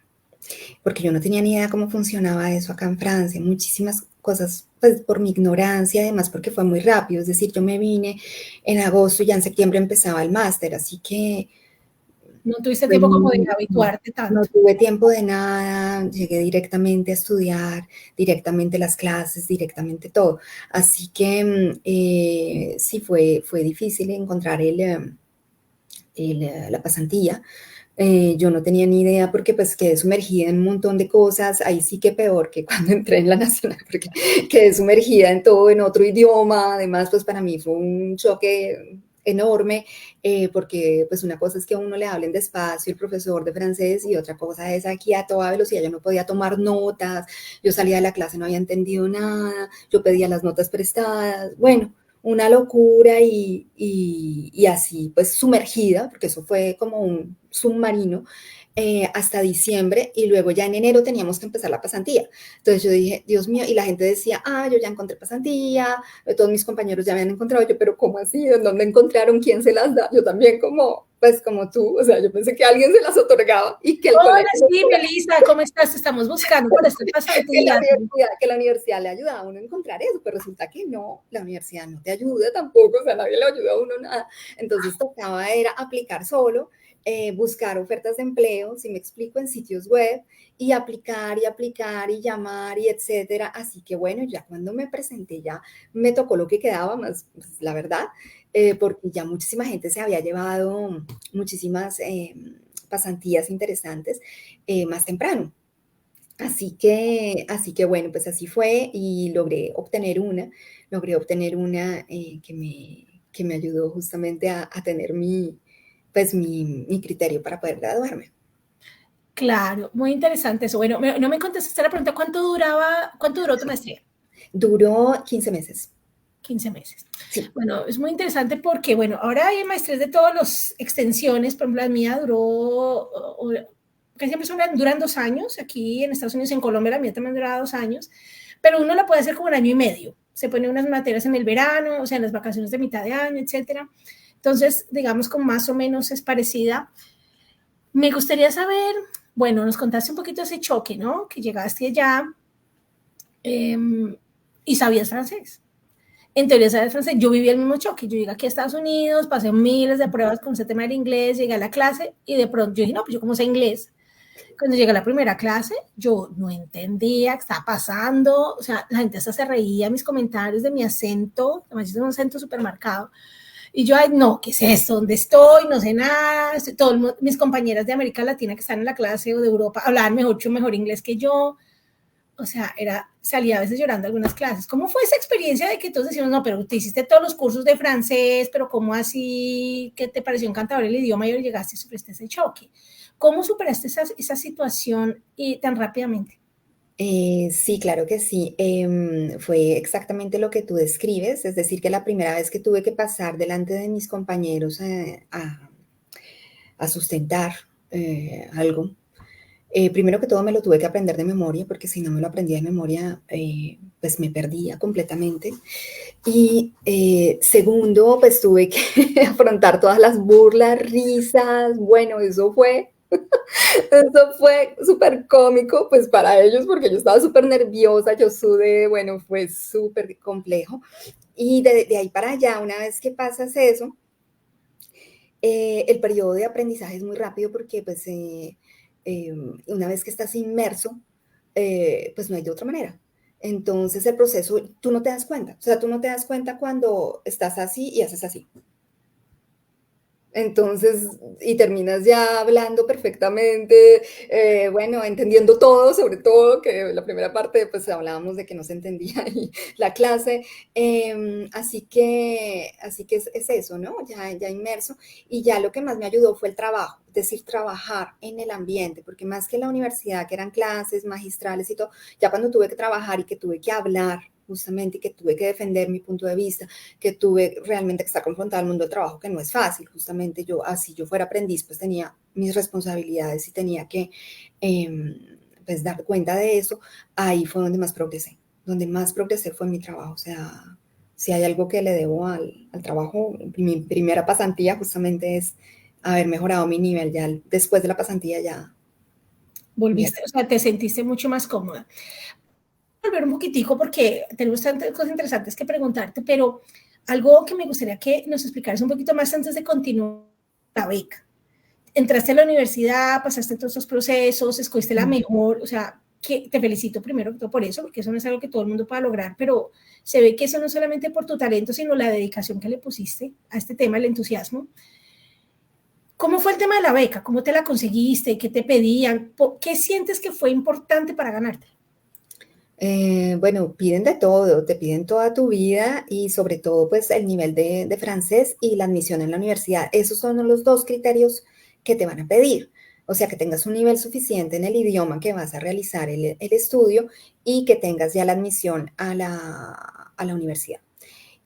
porque yo no tenía ni idea cómo funcionaba eso acá en Francia, muchísimas cosas, pues por mi ignorancia, además porque fue muy rápido, es decir, yo me vine en agosto y ya en septiembre empezaba el máster, así que No tuviste pues, tiempo como de no, habituarte no tanto. tuve tiempo de nada, llegué directamente a estudiar, directamente las clases, directamente todo. Así que sí fue difícil encontrar la pasantía. Yo no tenía ni idea porque pues quedé sumergida en un montón de cosas, ahí sí que peor que cuando entré en la Nacional, porque quedé sumergida en todo, en otro idioma, además pues para mí fue un choque enorme, porque pues una cosa es que a uno le hablen despacio el profesor de francés y otra cosa es aquí a toda velocidad, yo no podía tomar notas, yo salía de la clase, no había entendido nada, yo pedía las notas prestadas, bueno, una locura y así pues sumergida, porque eso fue como un submarino, hasta diciembre y luego ya en enero teníamos que empezar la pasantía. Entonces yo dije, Dios mío, y la gente decía, yo ya encontré pasantía, todos mis compañeros ya habían encontrado, yo, pero ¿cómo así? ¿En dónde encontraron? ¿Quién se las da? Yo también como, pues como tú, o sea, yo pensé que alguien se las otorgaba y que el Hola, colegio sí, Melissa, ¿cómo estás? Te estamos buscando para esta pasantía. que la universidad le ayuda a uno a encontrar eso, pero resulta que no, la universidad no te ayuda tampoco, o sea, nadie le ayuda a uno nada. Entonces tocaba era aplicar solo, buscar ofertas de empleo, si me explico, en sitios web, y aplicar y llamar y etcétera. Así que bueno, ya cuando me presenté ya me tocó lo que quedaba más, pues, la verdad, porque ya muchísima gente se había llevado muchísimas pasantías interesantes más temprano. Así que bueno, pues así fue y logré obtener una que me ayudó justamente a tener pues mi criterio para poder graduarme. Claro, muy interesante eso. Bueno, no me contestaste la pregunta, cuánto duró tu maestría? Duró 15 meses. 15 meses. Sí. Bueno, es muy interesante porque, bueno, ahora hay maestrías de todas las extensiones, por ejemplo, la mía duró, que siempre duran 2 años, aquí en Estados Unidos, en Colombia la mía también duraba 2 años, pero uno la puede hacer como 1 año y medio. Se pone unas materias en el verano, o sea, en las vacaciones de mitad de año, etcétera. Entonces, digamos, como más o menos es parecida. Me gustaría saber, bueno, nos contaste un poquito ese choque, ¿no? Que llegaste allá eh, y sabías francés. En teoría sabes francés. Yo viví el mismo choque. Yo llegué aquí a Estados Unidos, pasé miles de pruebas con ese tema del inglés, llegué a la clase y de pronto yo dije, no, pues yo como sé inglés. Cuando llegué a la primera clase, yo no entendía qué estaba pasando. O sea, la gente hasta se reía mis comentarios de mi acento, además es un acento súper marcado. Y yo, ay, no, ¿qué es esto? ¿Dónde estoy? No sé nada. Mis compañeras de América Latina que están en la clase o de Europa hablaban mucho mejor inglés que yo. O sea, salía a veces llorando algunas clases. ¿Cómo fue esa experiencia de que todos decíamos, no, pero te hiciste todos los cursos de francés, pero cómo así que te pareció encantador el idioma y llegaste y sufriste ese choque? ¿Cómo superaste esa situación tan rápidamente? Sí, claro que sí. Fue exactamente lo que tú describes, es decir, que la primera vez que tuve que pasar delante de mis compañeros a sustentar algo, primero que todo me lo tuve que aprender de memoria, porque si no me lo aprendía de memoria, pues me perdía completamente. Y segundo, pues tuve que afrontar todas las burlas, risas, bueno, eso fue súper cómico, pues para ellos, porque yo estaba súper nerviosa, yo sudé, bueno, fue súper complejo. Y de ahí para allá, una vez que pasas eso, el periodo de aprendizaje es muy rápido porque pues una vez que estás inmerso, pues no hay de otra manera. Entonces el proceso, tú no te das cuenta, o sea, tú no te das cuenta cuando estás así y haces así. Entonces, y terminas ya hablando perfectamente, bueno, entendiendo todo, sobre todo, que la primera parte, pues hablábamos de que no se entendía y la clase, así que es eso, ¿no? Ya inmerso, y ya lo que más me ayudó fue el trabajo, es decir, trabajar en el ambiente, porque más que la universidad, que eran clases magistrales y todo, ya cuando tuve que trabajar y que tuve que hablar, justamente, y que tuve que defender mi punto de vista, que tuve realmente que estar confrontada al mundo del trabajo, que no es fácil, justamente así yo fuera aprendiz, pues tenía mis responsabilidades y tenía que pues dar cuenta de eso. Ahí fue donde más progresé fue en mi trabajo, o sea, si hay algo que le debo al trabajo, mi primera pasantía justamente es haber mejorado mi nivel, ya después de la pasantía ya. Volviste, o sea, te sentiste mucho más cómoda. Volver un poquitico porque tenemos tantas cosas interesantes que preguntarte, pero algo que me gustaría que nos explicaras un poquito más antes de continuar la beca. Entraste a la universidad, pasaste todos estos procesos, escogiste la mejor, o sea, que te felicito primero que todo por eso, porque eso no es algo que todo el mundo pueda lograr, pero se ve que eso no es solamente por tu talento, sino la dedicación que le pusiste a este tema, el entusiasmo. ¿Cómo fue el tema de la beca? ¿Cómo te la conseguiste? ¿Qué te pedían? ¿Qué sientes que fue importante para ganarte? Bueno, piden de todo, te piden toda tu vida y sobre todo pues el nivel de francés y la admisión en la universidad. Esos son los dos criterios que te van a pedir. O sea, que tengas un nivel suficiente en el idioma que vas a realizar el estudio y que tengas ya la admisión a la universidad.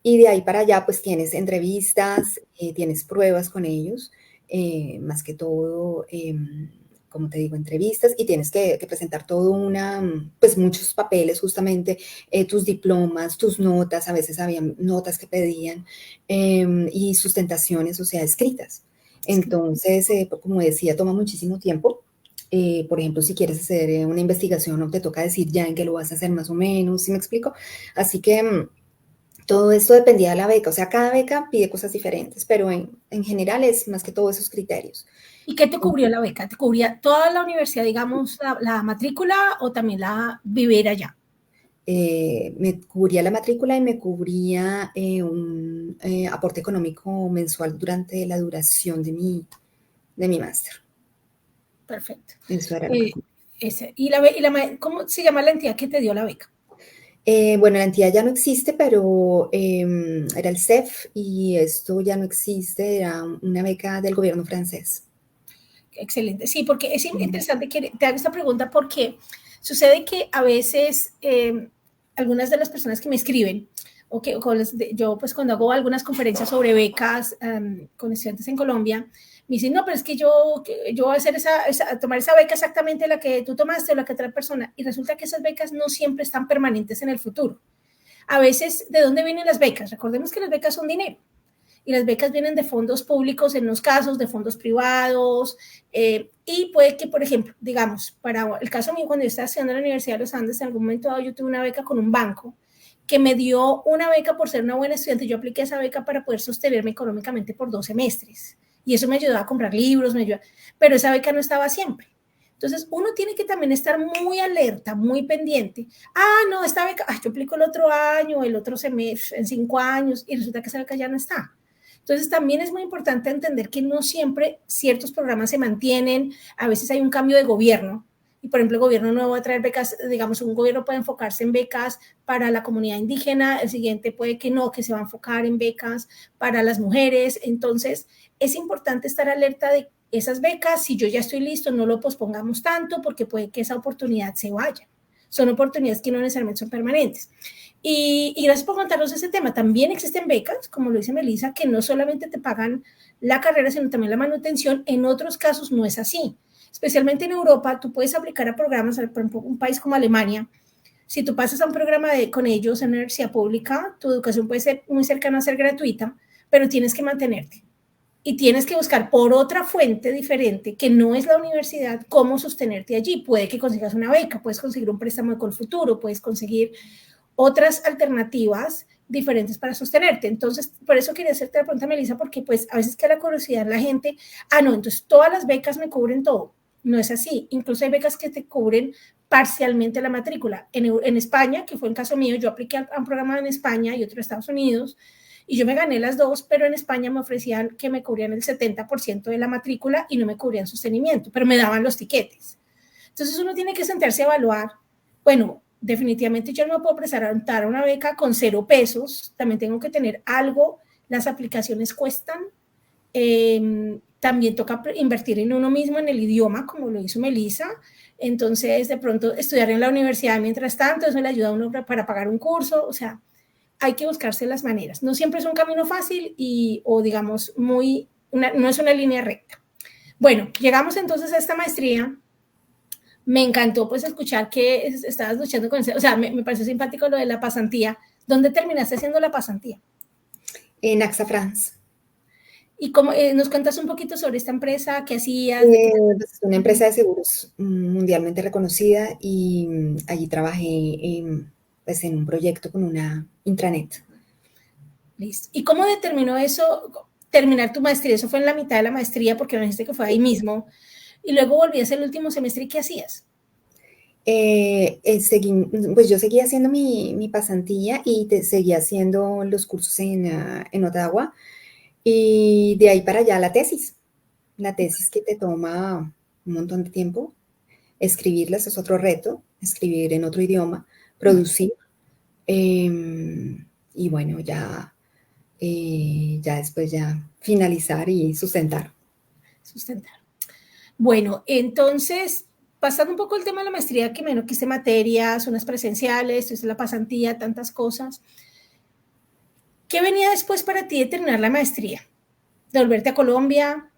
Y de ahí para allá pues tienes entrevistas, tienes pruebas con ellos, más que todo como te digo, entrevistas y tienes que presentar todo pues muchos papeles justamente, tus diplomas, tus notas, a veces había notas que pedían y sustentaciones, o sea, escritas. Entonces, como decía, toma muchísimo tiempo. Por ejemplo, si quieres hacer una investigación, no te toca decir ya en qué lo vas a hacer más o menos, ¿sí me explico? Así que todo esto dependía de la beca, o sea, cada beca pide cosas diferentes, pero en general es más que todo esos criterios. ¿Y qué te cubrió la beca? ¿Te cubría toda la universidad, digamos, la matrícula o también la vivir allá? Me cubría la matrícula y me cubría un aporte económico mensual durante la duración de mi máster. Perfecto. Eso era lo que cubría. ¿Cómo se llama la entidad que te dio la beca? Bueno, la entidad ya no existe, pero era el CEF y esto ya no existe, era una beca del gobierno francés. Excelente. Sí, porque es interesante que te haga esta pregunta porque sucede que a veces algunas de las personas que me escriben, yo pues cuando hago algunas conferencias sobre becas con estudiantes en Colombia, me dicen, no, pero es que yo voy a hacer tomar esa beca exactamente la que tú tomaste o la que otra persona. Y resulta que esas becas no siempre están permanentes en el futuro. A veces, ¿de dónde vienen las becas? Recordemos que las becas son dinero y las becas vienen de fondos públicos en los casos, de fondos privados, y puede que, por ejemplo, digamos, para el caso mío, cuando yo estaba estudiando en la Universidad de los Andes, en algún momento dado yo tuve una beca con un banco que me dio una beca por ser una buena estudiante. Yo apliqué esa beca para poder sostenerme económicamente por 2 semestres y eso me ayudaba a comprar libros, pero esa beca no estaba siempre. Entonces, uno tiene que también estar muy alerta, muy pendiente. No, esta beca, yo aplico el otro año, el otro semestre, en 5 años, y resulta que esa beca ya no está. Entonces, también es muy importante entender que no siempre ciertos programas se mantienen, a veces hay un cambio de gobierno, y por ejemplo, el gobierno nuevo va a traer becas, digamos, un gobierno puede enfocarse en becas para la comunidad indígena, el siguiente puede que no, que se va a enfocar en becas para las mujeres. Entonces, es importante estar alerta de esas becas. Si yo ya estoy listo, no lo pospongamos tanto porque puede que esa oportunidad se vaya. Son oportunidades que no necesariamente son permanentes. Y gracias por contarnos ese tema. También existen becas, como lo dice Melissa, que no solamente te pagan la carrera, sino también la manutención. En otros casos no es así. Especialmente en Europa, tú puedes aplicar a programas, por ejemplo, un país como Alemania. Si tú pasas a un programa con ellos en universidad pública, tu educación puede ser muy cercana a ser gratuita, pero tienes que mantenerte. Y tienes que buscar por otra fuente diferente, que no es la universidad, cómo sostenerte allí. Puede que consigas una beca, puedes conseguir un préstamo de Colfuturo, puedes conseguir otras alternativas diferentes para sostenerte. Entonces, por eso quería hacerte la pregunta, Melissa, porque pues a veces queda la curiosidad la gente, no, entonces todas las becas me cubren todo. No es así. Incluso hay becas que te cubren parcialmente la matrícula. En España, que fue el caso mío, yo apliqué a un programa en España y otro en Estados Unidos, y yo me gané las dos, pero en España me ofrecían que me cubrían el 70% de la matrícula y no me cubrían sostenimiento, pero me daban los tiquetes. Entonces uno tiene que sentarse a evaluar, bueno, definitivamente yo no me puedo presentar a una beca con 0 pesos, también tengo que tener algo, las aplicaciones cuestan, también toca invertir en uno mismo, en el idioma, como lo hizo Melissa. Entonces de pronto estudiar en la universidad mientras tanto, eso le ayuda a uno para pagar un curso, o sea, hay que buscarse las maneras. No siempre es un camino fácil o digamos, no es una línea recta. Bueno, llegamos entonces a esta maestría. Me encantó pues escuchar que estabas luchando con eso, o sea, me pareció simpático lo de la pasantía. ¿Dónde terminaste haciendo la pasantía? En AXA France. Y cómo, nos cuentas un poquito sobre esta empresa, qué hacías, Pues, es una empresa de seguros mundialmente reconocida y allí trabajé pues, en un proyecto con una intranet. Listo. ¿Y cómo determinó eso, terminar tu maestría? Eso fue en la mitad de la maestría, porque me dijiste que fue ahí mismo. Y luego volvías el último semestre, ¿y qué hacías? Pues yo seguía haciendo mi pasantía y seguía haciendo los cursos en Ottawa y de ahí para allá la tesis que te toma un montón de tiempo, escribirlas es otro reto, escribir en otro idioma, producir y bueno, ya después ya finalizar y sustentar. Sustentar. Bueno, entonces, pasando un poco el tema de la maestría, que menos que hice materias, unas presenciales, hice la pasantía, tantas cosas. ¿Qué venía después para ti de terminar la maestría? ¿De volverte a Colombia?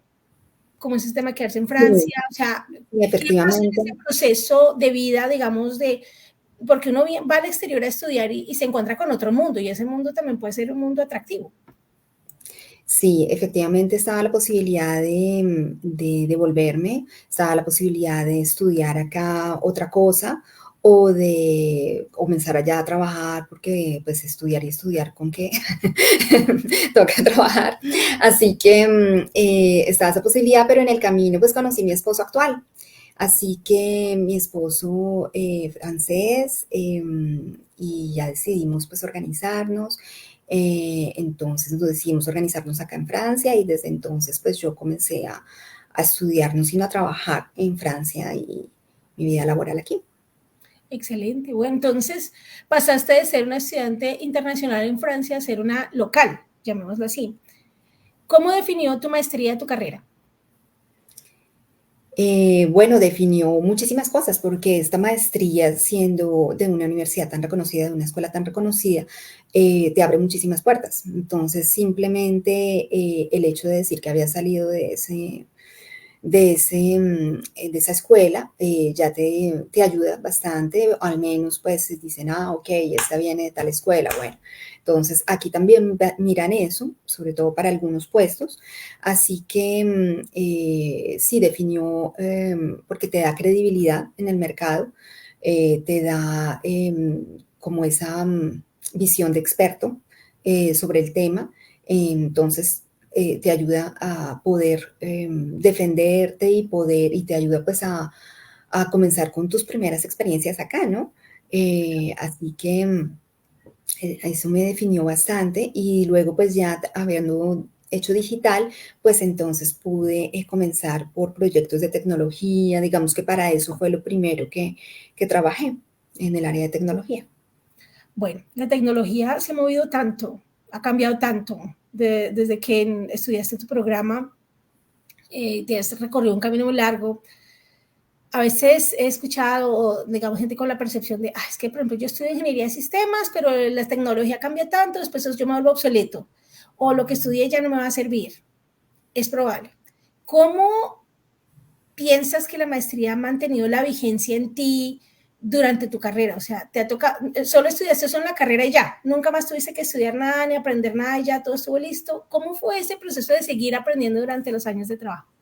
¿Cómo es el tema de quedarse en Sí, Francia? O sea, ¿qué pasó en efectivamente. ese proceso de vida, digamos, porque uno va al exterior a estudiar y se encuentra con otro mundo y ese mundo también puede ser un mundo atractivo? Sí, efectivamente estaba la posibilidad de devolverme, estaba la posibilidad de estudiar acá otra cosa o de comenzar allá a trabajar, porque pues estudiar y estudiar con qué toca trabajar. Así que estaba esa posibilidad, pero en el camino pues conocí a mi esposo actual. Así que mi esposo francés y ya decidimos pues organizarnos. Entonces nos decidimos organizarnos acá en Francia y desde entonces pues yo comencé a estudiar, no sino a trabajar en Francia y mi vida laboral aquí. Excelente. Bueno, entonces pasaste de ser una estudiante internacional en Francia a ser una local, llamémoslo así. ¿Cómo definió tu maestría tu carrera? Bueno, definió muchísimas cosas porque esta maestría, siendo de una universidad tan reconocida, de una escuela tan reconocida, te abre muchísimas puertas. Entonces, simplemente el hecho de decir que había salido de esa escuela, ya te ayuda bastante, al menos pues dicen, ah, ok, esta viene de tal escuela, bueno. Entonces aquí también miran eso, sobre todo para algunos puestos, así que sí definió, porque te da credibilidad en el mercado, te da como esa visión de experto sobre el tema, entonces te ayuda a poder defenderte y te ayuda pues a comenzar con tus primeras experiencias acá, ¿no? Así que eso me definió bastante y luego pues ya habiendo hecho digital, pues entonces pude comenzar por proyectos de tecnología, digamos que para eso fue lo primero que trabajé en el área de tecnología. Bueno, la tecnología se ha movido tanto, ha cambiado tanto desde que estudiaste tu programa, te has recorrido un camino muy largo. A veces he escuchado, digamos, gente con la percepción de, ah, es que, por ejemplo, yo estudio ingeniería de sistemas, pero la tecnología cambia tanto, después yo me vuelvo obsoleto, o lo que estudié ya no me va a servir. Es probable. ¿Cómo piensas que la maestría ha mantenido la vigencia en ti durante tu carrera? O sea, te ha tocado, solo estudiaste eso en la carrera y ya, nunca más tuviste que estudiar nada ni aprender nada y ya todo estuvo listo. ¿Cómo fue ese proceso de seguir aprendiendo durante los años de trabajo?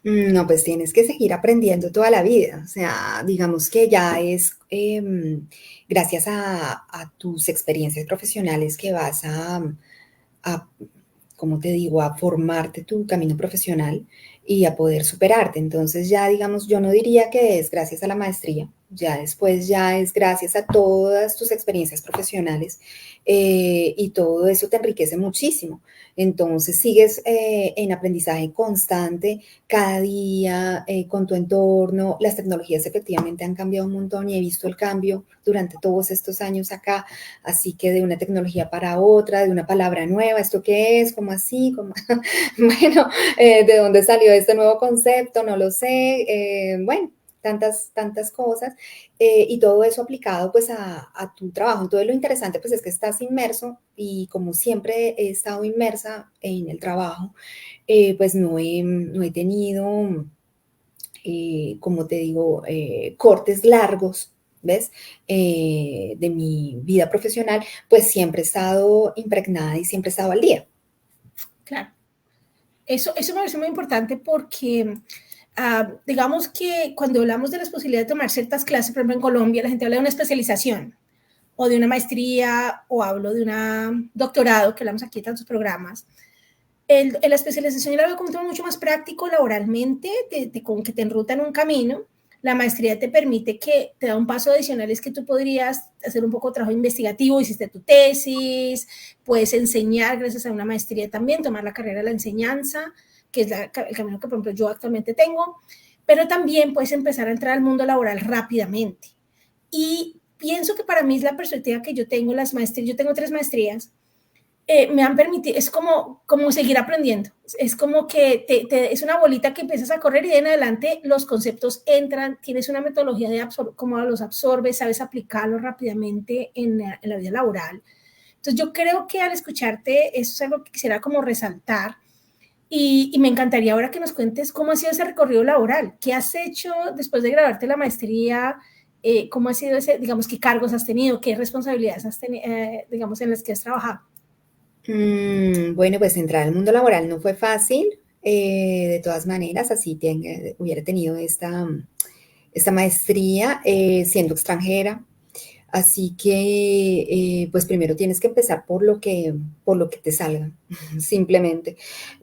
No, pues tienes que seguir aprendiendo toda la vida. O sea, digamos que ya es gracias a tus experiencias profesionales que vas a, como te digo, a formarte tu camino profesional y a poder superarte. Entonces ya, digamos, yo no diría que es gracias a la maestría, ya después ya es gracias a todas tus experiencias profesionales y todo eso te enriquece muchísimo. Entonces sigues en aprendizaje constante cada día con tu entorno. Las tecnologías efectivamente han cambiado un montón y he visto el cambio durante todos estos años acá. Así que de una tecnología para otra, de una palabra nueva, ¿esto qué es? ¿Cómo así? ¿Cómo? Bueno, ¿de dónde salió este nuevo concepto? No lo sé. Bueno, tantas cosas y todo eso aplicado pues a tu trabajo. Entonces lo interesante pues es que estás inmerso y como siempre he estado inmersa en el trabajo, pues no he tenido, como te digo, cortes largos, ¿ves? De mi vida profesional, pues siempre he estado impregnada y siempre he estado al día. Claro. Eso me parece muy importante porque, digamos que cuando hablamos de las posibilidades de tomar ciertas clases, por ejemplo en Colombia la gente habla de una especialización o de una maestría o hablo de un doctorado, que hablamos aquí de tantos programas. La especialización yo la veo como un tema mucho más práctico laboralmente, como que te enruta en un camino. La maestría te permite que te da un paso adicional, es que tú podrías hacer un poco de trabajo investigativo, hiciste tu tesis, puedes enseñar gracias a una maestría también, tomar la carrera de la enseñanza, que es el camino que, por ejemplo, yo actualmente tengo, pero también puedes empezar a entrar al mundo laboral rápidamente. Y pienso que para mí es la perspectiva que yo tengo, las maestrías, yo tengo 3 maestrías, me han permitido, es como seguir aprendiendo, es como que es una bolita que empiezas a correr y de en adelante los conceptos entran, tienes una metodología de cómo los absorbes, sabes aplicarlos rápidamente en la vida laboral. Entonces yo creo que al escucharte, eso es algo que quisiera como resaltar y me encantaría ahora que nos cuentes cómo ha sido ese recorrido laboral, qué has hecho después de graduarte la maestría, cómo ha sido ese, digamos, qué cargos has tenido, qué responsabilidades has tenido, digamos, en las que has trabajado. Bueno, pues entrar al mundo laboral no fue fácil, de todas maneras, así hubiera tenido esta maestría siendo extranjera. Así que, pues primero tienes que empezar por lo que te salga, simplemente,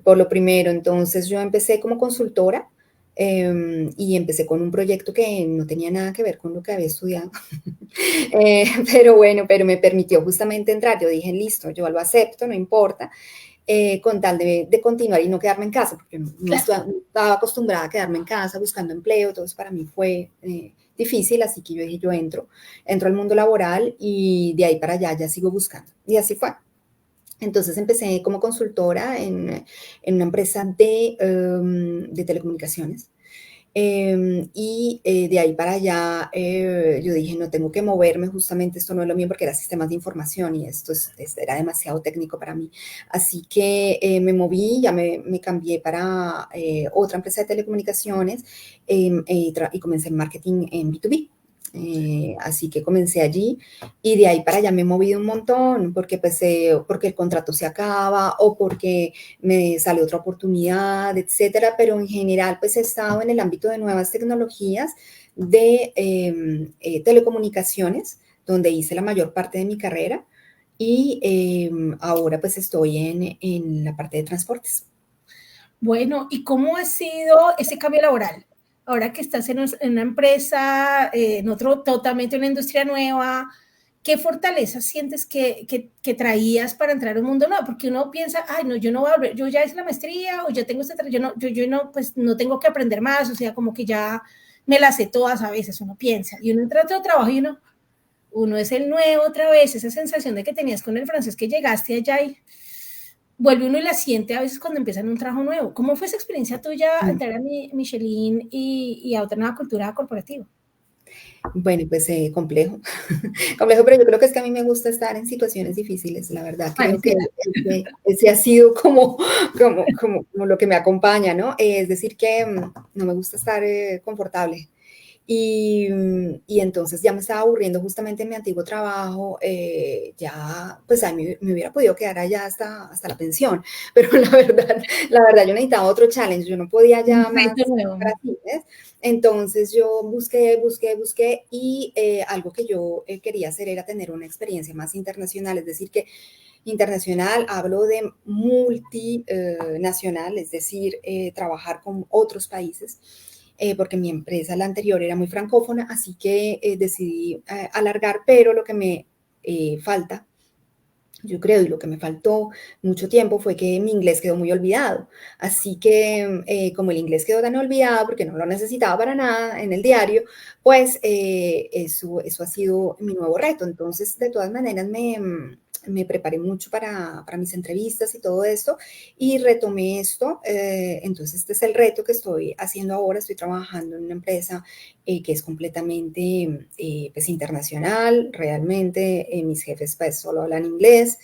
por lo primero. Entonces yo empecé como consultora y empecé con un proyecto que no tenía nada que ver con lo que había estudiado. Pero bueno, pero me permitió justamente entrar. Yo dije, listo, yo lo acepto, no importa, con tal de continuar y no quedarme en casa, porque Claro. no estaba acostumbrada a quedarme en casa buscando empleo, todo eso para mí fue difícil, así que yo dije, entro al mundo laboral y de ahí para allá ya sigo buscando. Y así fue. Entonces empecé como consultora en una empresa de telecomunicaciones. De ahí para allá yo dije, no tengo que moverme, justamente esto no es lo mío porque era sistemas de información y era demasiado técnico para mí. Así que me moví, me cambié para otra empresa de telecomunicaciones y comencé en marketing en B2B. Así que comencé allí y de ahí para allá me he movido un montón porque el contrato se acaba o porque me sale otra oportunidad, etcétera, pero en general pues he estado en el ámbito de nuevas tecnologías de telecomunicaciones, donde hice la mayor parte de mi carrera y ahora pues estoy en la parte de transportes. Bueno, ¿y cómo ha sido ese cambio laboral? Ahora que estás en una empresa, en otro, totalmente una industria nueva, ¿qué fortalezas sientes que traías para entrar a un mundo nuevo? Porque uno piensa, ay, no, yo no voy a volver, yo ya hice la maestría o ya tengo yo no, pues no tengo que aprender más, o sea, como que ya me las sé todas a veces, uno piensa. Y uno entra a otro trabajo y uno es el nuevo otra vez, esa sensación de que tenías con el francés que llegaste allá y vuelve uno y la siente a veces cuando empieza en un trabajo nuevo. ¿Cómo fue esa experiencia tuya entrar a Michelin y a otra nueva cultura corporativa? Bueno, pues complejo, complejo, pero yo creo que es que a mí me gusta estar en situaciones difíciles, la verdad. Creo que Pareciera. ese ha sido como lo que me acompaña, ¿no? Es decir, que no me gusta estar confortable. Y entonces ya me estaba aburriendo justamente en mi antiguo trabajo, ya, pues a mí me hubiera podido quedar allá hasta la pensión, pero la verdad yo necesitaba otro challenge, yo no podía Un ya más reto estar nuevo. así, ¿ves? Entonces yo busqué y algo que yo quería hacer era tener una experiencia más internacional, es decir, que internacional hablo de multinacional, es decir, trabajar con otros países porque mi empresa, la anterior, era muy francófona, así que decidí alargar, pero lo que me falta, yo creo, y lo que me faltó mucho tiempo fue que mi inglés quedó muy olvidado. Así que como el inglés quedó tan olvidado, porque no lo necesitaba para nada en el diario, pues eso ha sido mi nuevo reto. Entonces, de todas maneras, me preparé mucho para mis entrevistas y todo esto y retomé esto. Entonces, este es el reto que estoy haciendo ahora. Estoy trabajando en una empresa que es completamente pues, internacional. Realmente mis jefes pues solo hablan inglés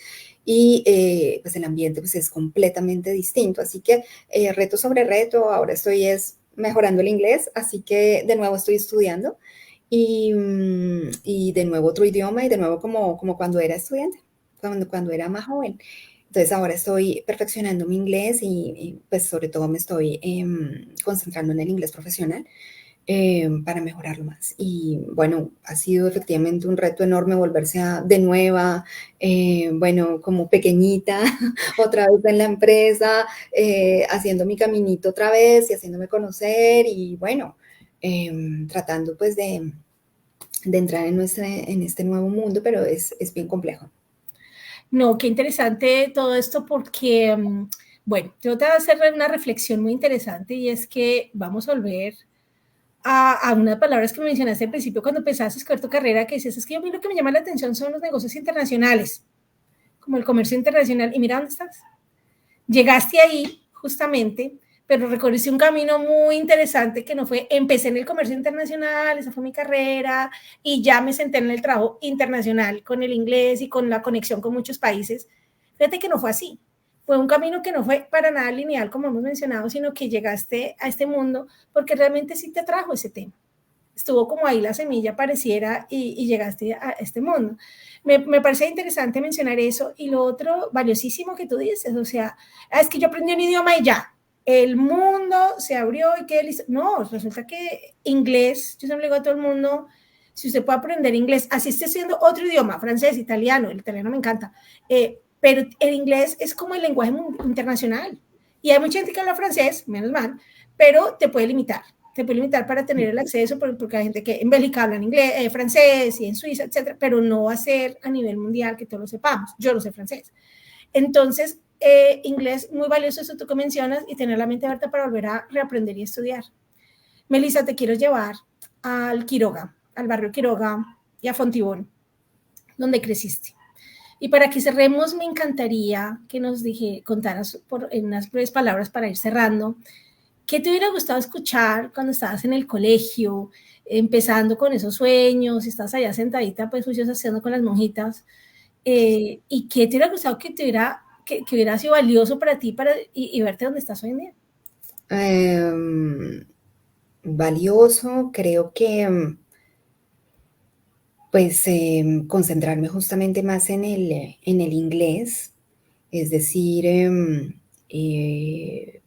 y pues el ambiente pues es completamente distinto. Así que reto sobre reto, ahora estoy mejorando el inglés, así que de nuevo estoy estudiando y de nuevo otro idioma y de nuevo como cuando era estudiante, cuando era más joven. Entonces ahora estoy perfeccionando mi inglés pues sobre todo me estoy concentrando en el inglés profesional para mejorarlo más. Y bueno, ha sido efectivamente un reto enorme volverse de nueva, bueno, como pequeñita, otra vez en la empresa, haciendo mi caminito otra vez y haciéndome conocer y bueno, tratando pues de entrar en este nuevo mundo, pero es bien complejo. No, qué interesante todo esto porque, bueno, yo te voy a hacer una reflexión muy interesante y es que vamos a volver a unas palabras que me mencionaste al principio cuando empezaste a escoger tu carrera, que dices, es que a mí lo que me llama la atención son los negocios internacionales, como el comercio internacional. Y mira dónde estás. Llegaste ahí justamente, pero recorriste un camino muy interesante que no fue, empecé en el comercio internacional, esa fue mi carrera, y ya me senté en el trabajo internacional con el inglés y con la conexión con muchos países. Fíjate que no fue así. Fue un camino que no fue para nada lineal, como hemos mencionado, sino que llegaste a este mundo porque realmente sí te atrajo ese tema. estuvo como ahí la semilla, pareciera, y llegaste a este mundo. Me parece interesante mencionar eso. Y lo otro, valiosísimo que tú dices, o sea, es que yo aprendí un idioma y ya, el mundo se abrió y qué listo. No, resulta que inglés, yo siempre le digo a todo el mundo, si usted puede aprender inglés, así esté estudiando otro idioma, francés, italiano, el italiano me encanta, pero el inglés es como el lenguaje internacional. Y hay mucha gente que habla francés, menos mal, pero te puede limitar para tener el acceso, porque hay gente que en Bélgica habla inglés, francés y en Suiza, etcétera, pero no va a ser a nivel mundial que todos lo sepamos. Yo no sé francés. Entonces, inglés muy valioso eso tú que mencionas y tener la mente abierta para volver a reaprender y estudiar. Melissa, te quiero llevar al Quiroga, al barrio Quiroga y a Fontibón, donde creciste. Y para que cerremos, me encantaría que nos contaras en unas breves palabras para ir cerrando, ¿qué te hubiera gustado escuchar cuando estabas en el colegio, empezando con esos sueños, estás allá sentadita, pues juiciosa haciendo con las monjitas? ¿Y qué te hubiera gustado que hubiera sido valioso para ti y verte donde estás hoy en día? Valioso, creo que pues concentrarme justamente más en el inglés, es decir,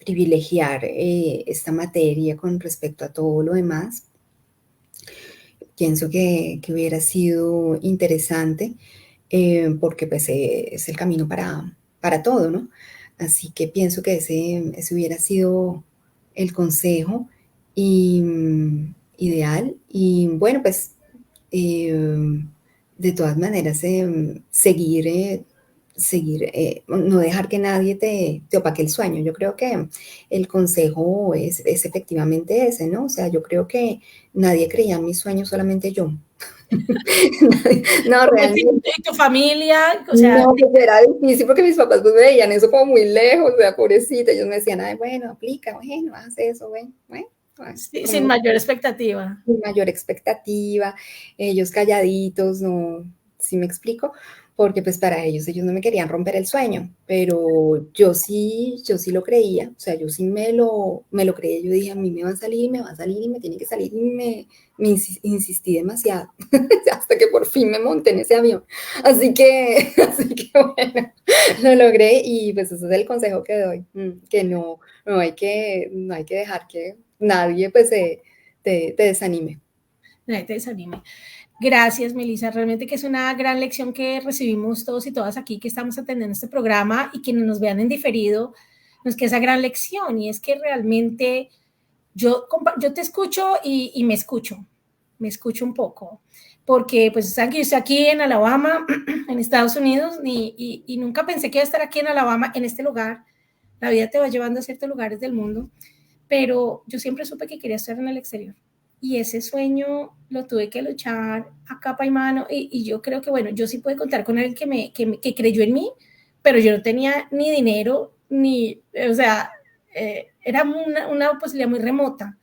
privilegiar esta materia con respecto a todo lo demás. Pienso que hubiera sido interesante porque pues es el camino para todo, ¿no? Así que pienso que ese hubiera sido el consejo y, ideal. Y bueno, pues de todas maneras, no dejar que nadie te opaque el sueño. Yo creo que el consejo es efectivamente ese, ¿no? O sea, yo creo que nadie creía en mis sueños, solamente yo. No, realmente. ¿Y tu familia? O sea, No, pues era difícil porque mis papás pues veían eso como muy lejos, o sea, pobrecita, ellos me decían, ay, bueno, aplica, bueno, haz eso, bueno, sin mayor expectativa. sin mayor expectativa, ellos calladitos, no, ¿sí me explico? Porque pues para ellos no me querían romper el sueño, pero yo sí lo creía, o sea, yo sí me lo creía, yo dije, a mí me va a salir, me va a salir y me tiene que salir y insistí demasiado, hasta que por fin me monté en ese avión, así que bueno, lo logré y pues ese es el consejo que doy, que no hay que dejar que nadie pues te desanime. Nadie te desanime. Gracias, Melissa. Realmente que es una gran lección que recibimos todos y todas aquí que estamos atendiendo este programa y quienes nos vean en diferido, nos queda esa gran lección y es que realmente yo te escucho y me escucho un poco, porque pues saben que yo estoy aquí en Alabama, en Estados Unidos, y nunca pensé que iba a estar aquí en Alabama, en este lugar. La vida te va llevando a ciertos lugares del mundo, pero yo siempre supe que quería estar en el exterior. Y ese sueño lo tuve que luchar a capa y mano. Y yo creo que, bueno, yo sí pude contar con alguien que creyó en mí, pero yo no tenía ni dinero, o sea, era una posibilidad muy remota.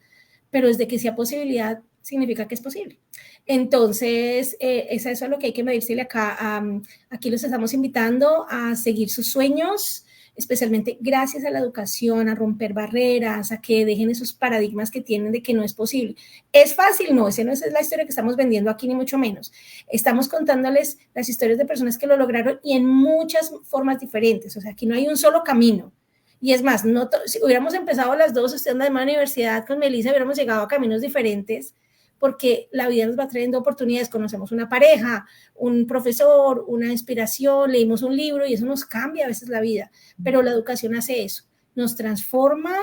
Pero desde que sea posibilidad, significa que es posible. Entonces, es eso lo que hay que medirse acá. Aquí los estamos invitando a seguir sus sueños, especialmente gracias a la educación, a romper barreras, a que dejen esos paradigmas que tienen de que no es posible. ¿Es fácil? No, esa no es la historia que estamos vendiendo aquí, ni mucho menos. Estamos contándoles las historias de personas que lo lograron y en muchas formas diferentes. O sea, aquí no hay un solo camino. Y es más, si hubiéramos empezado las dos estudiando en la universidad con Melissa, hubiéramos llegado a caminos diferentes, porque la vida nos va trayendo oportunidades, conocemos una pareja, un profesor, una inspiración, leímos un libro y eso nos cambia a veces la vida, pero la educación hace eso, nos transforma,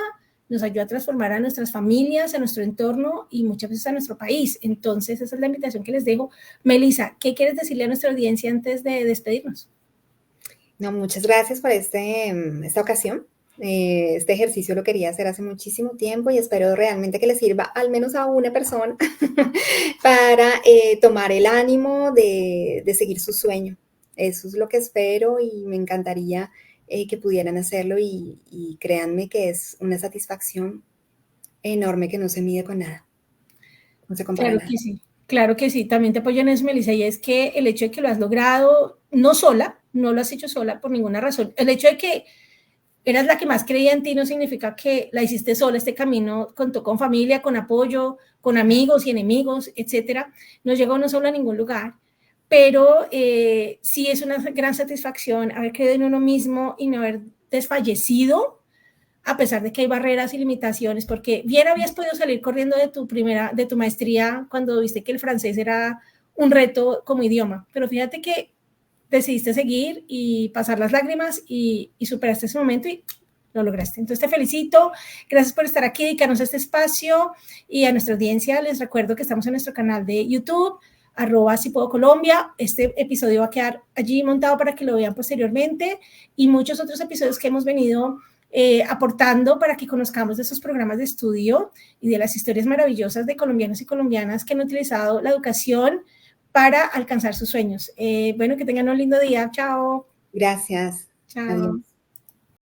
nos ayuda a transformar a nuestras familias, a nuestro entorno y muchas veces a nuestro país. Entonces, esa es la invitación que les dejo. Melissa, ¿qué quieres decirle a nuestra audiencia antes de despedirnos? No, muchas gracias por esta ocasión. Este ejercicio lo quería hacer hace muchísimo tiempo y espero realmente que le sirva al menos a una persona para tomar el ánimo de seguir su sueño. Eso es lo que espero y me encantaría que pudieran hacerlo y créanme que es una satisfacción enorme que no se mide con nada, no se compara a Claro nada. que sí, claro que sí. También te apoyo en eso, Melissa, y es que el hecho de que lo has logrado, no sola, no lo has hecho sola por ninguna razón. El hecho de que eras la que más creía en ti, no significa que la hiciste sola. Este camino contó con familia, con apoyo, con amigos y enemigos, etcétera. No llegó no solo a ningún lugar, pero sí es una gran satisfacción haber creído en uno mismo y no haber desfallecido, a pesar de que hay barreras y limitaciones, porque bien habías podido salir corriendo de tu maestría cuando viste que el francés era un reto como idioma, pero fíjate que decidiste seguir y pasar las lágrimas y superaste ese momento y lo lograste. Entonces te felicito, gracias por estar aquí, dedicarnos a este espacio, y a nuestra audiencia les recuerdo que estamos en nuestro canal de YouTube, @sipuedo_Colombia. Este episodio va a quedar allí montado para que lo vean posteriormente, y muchos otros episodios que hemos venido aportando para que conozcamos de esos programas de estudio y de las historias maravillosas de colombianos y colombianas que han utilizado la educación para alcanzar sus sueños. Bueno, que tengan un lindo día. Chao. Gracias. Chao. Adiós.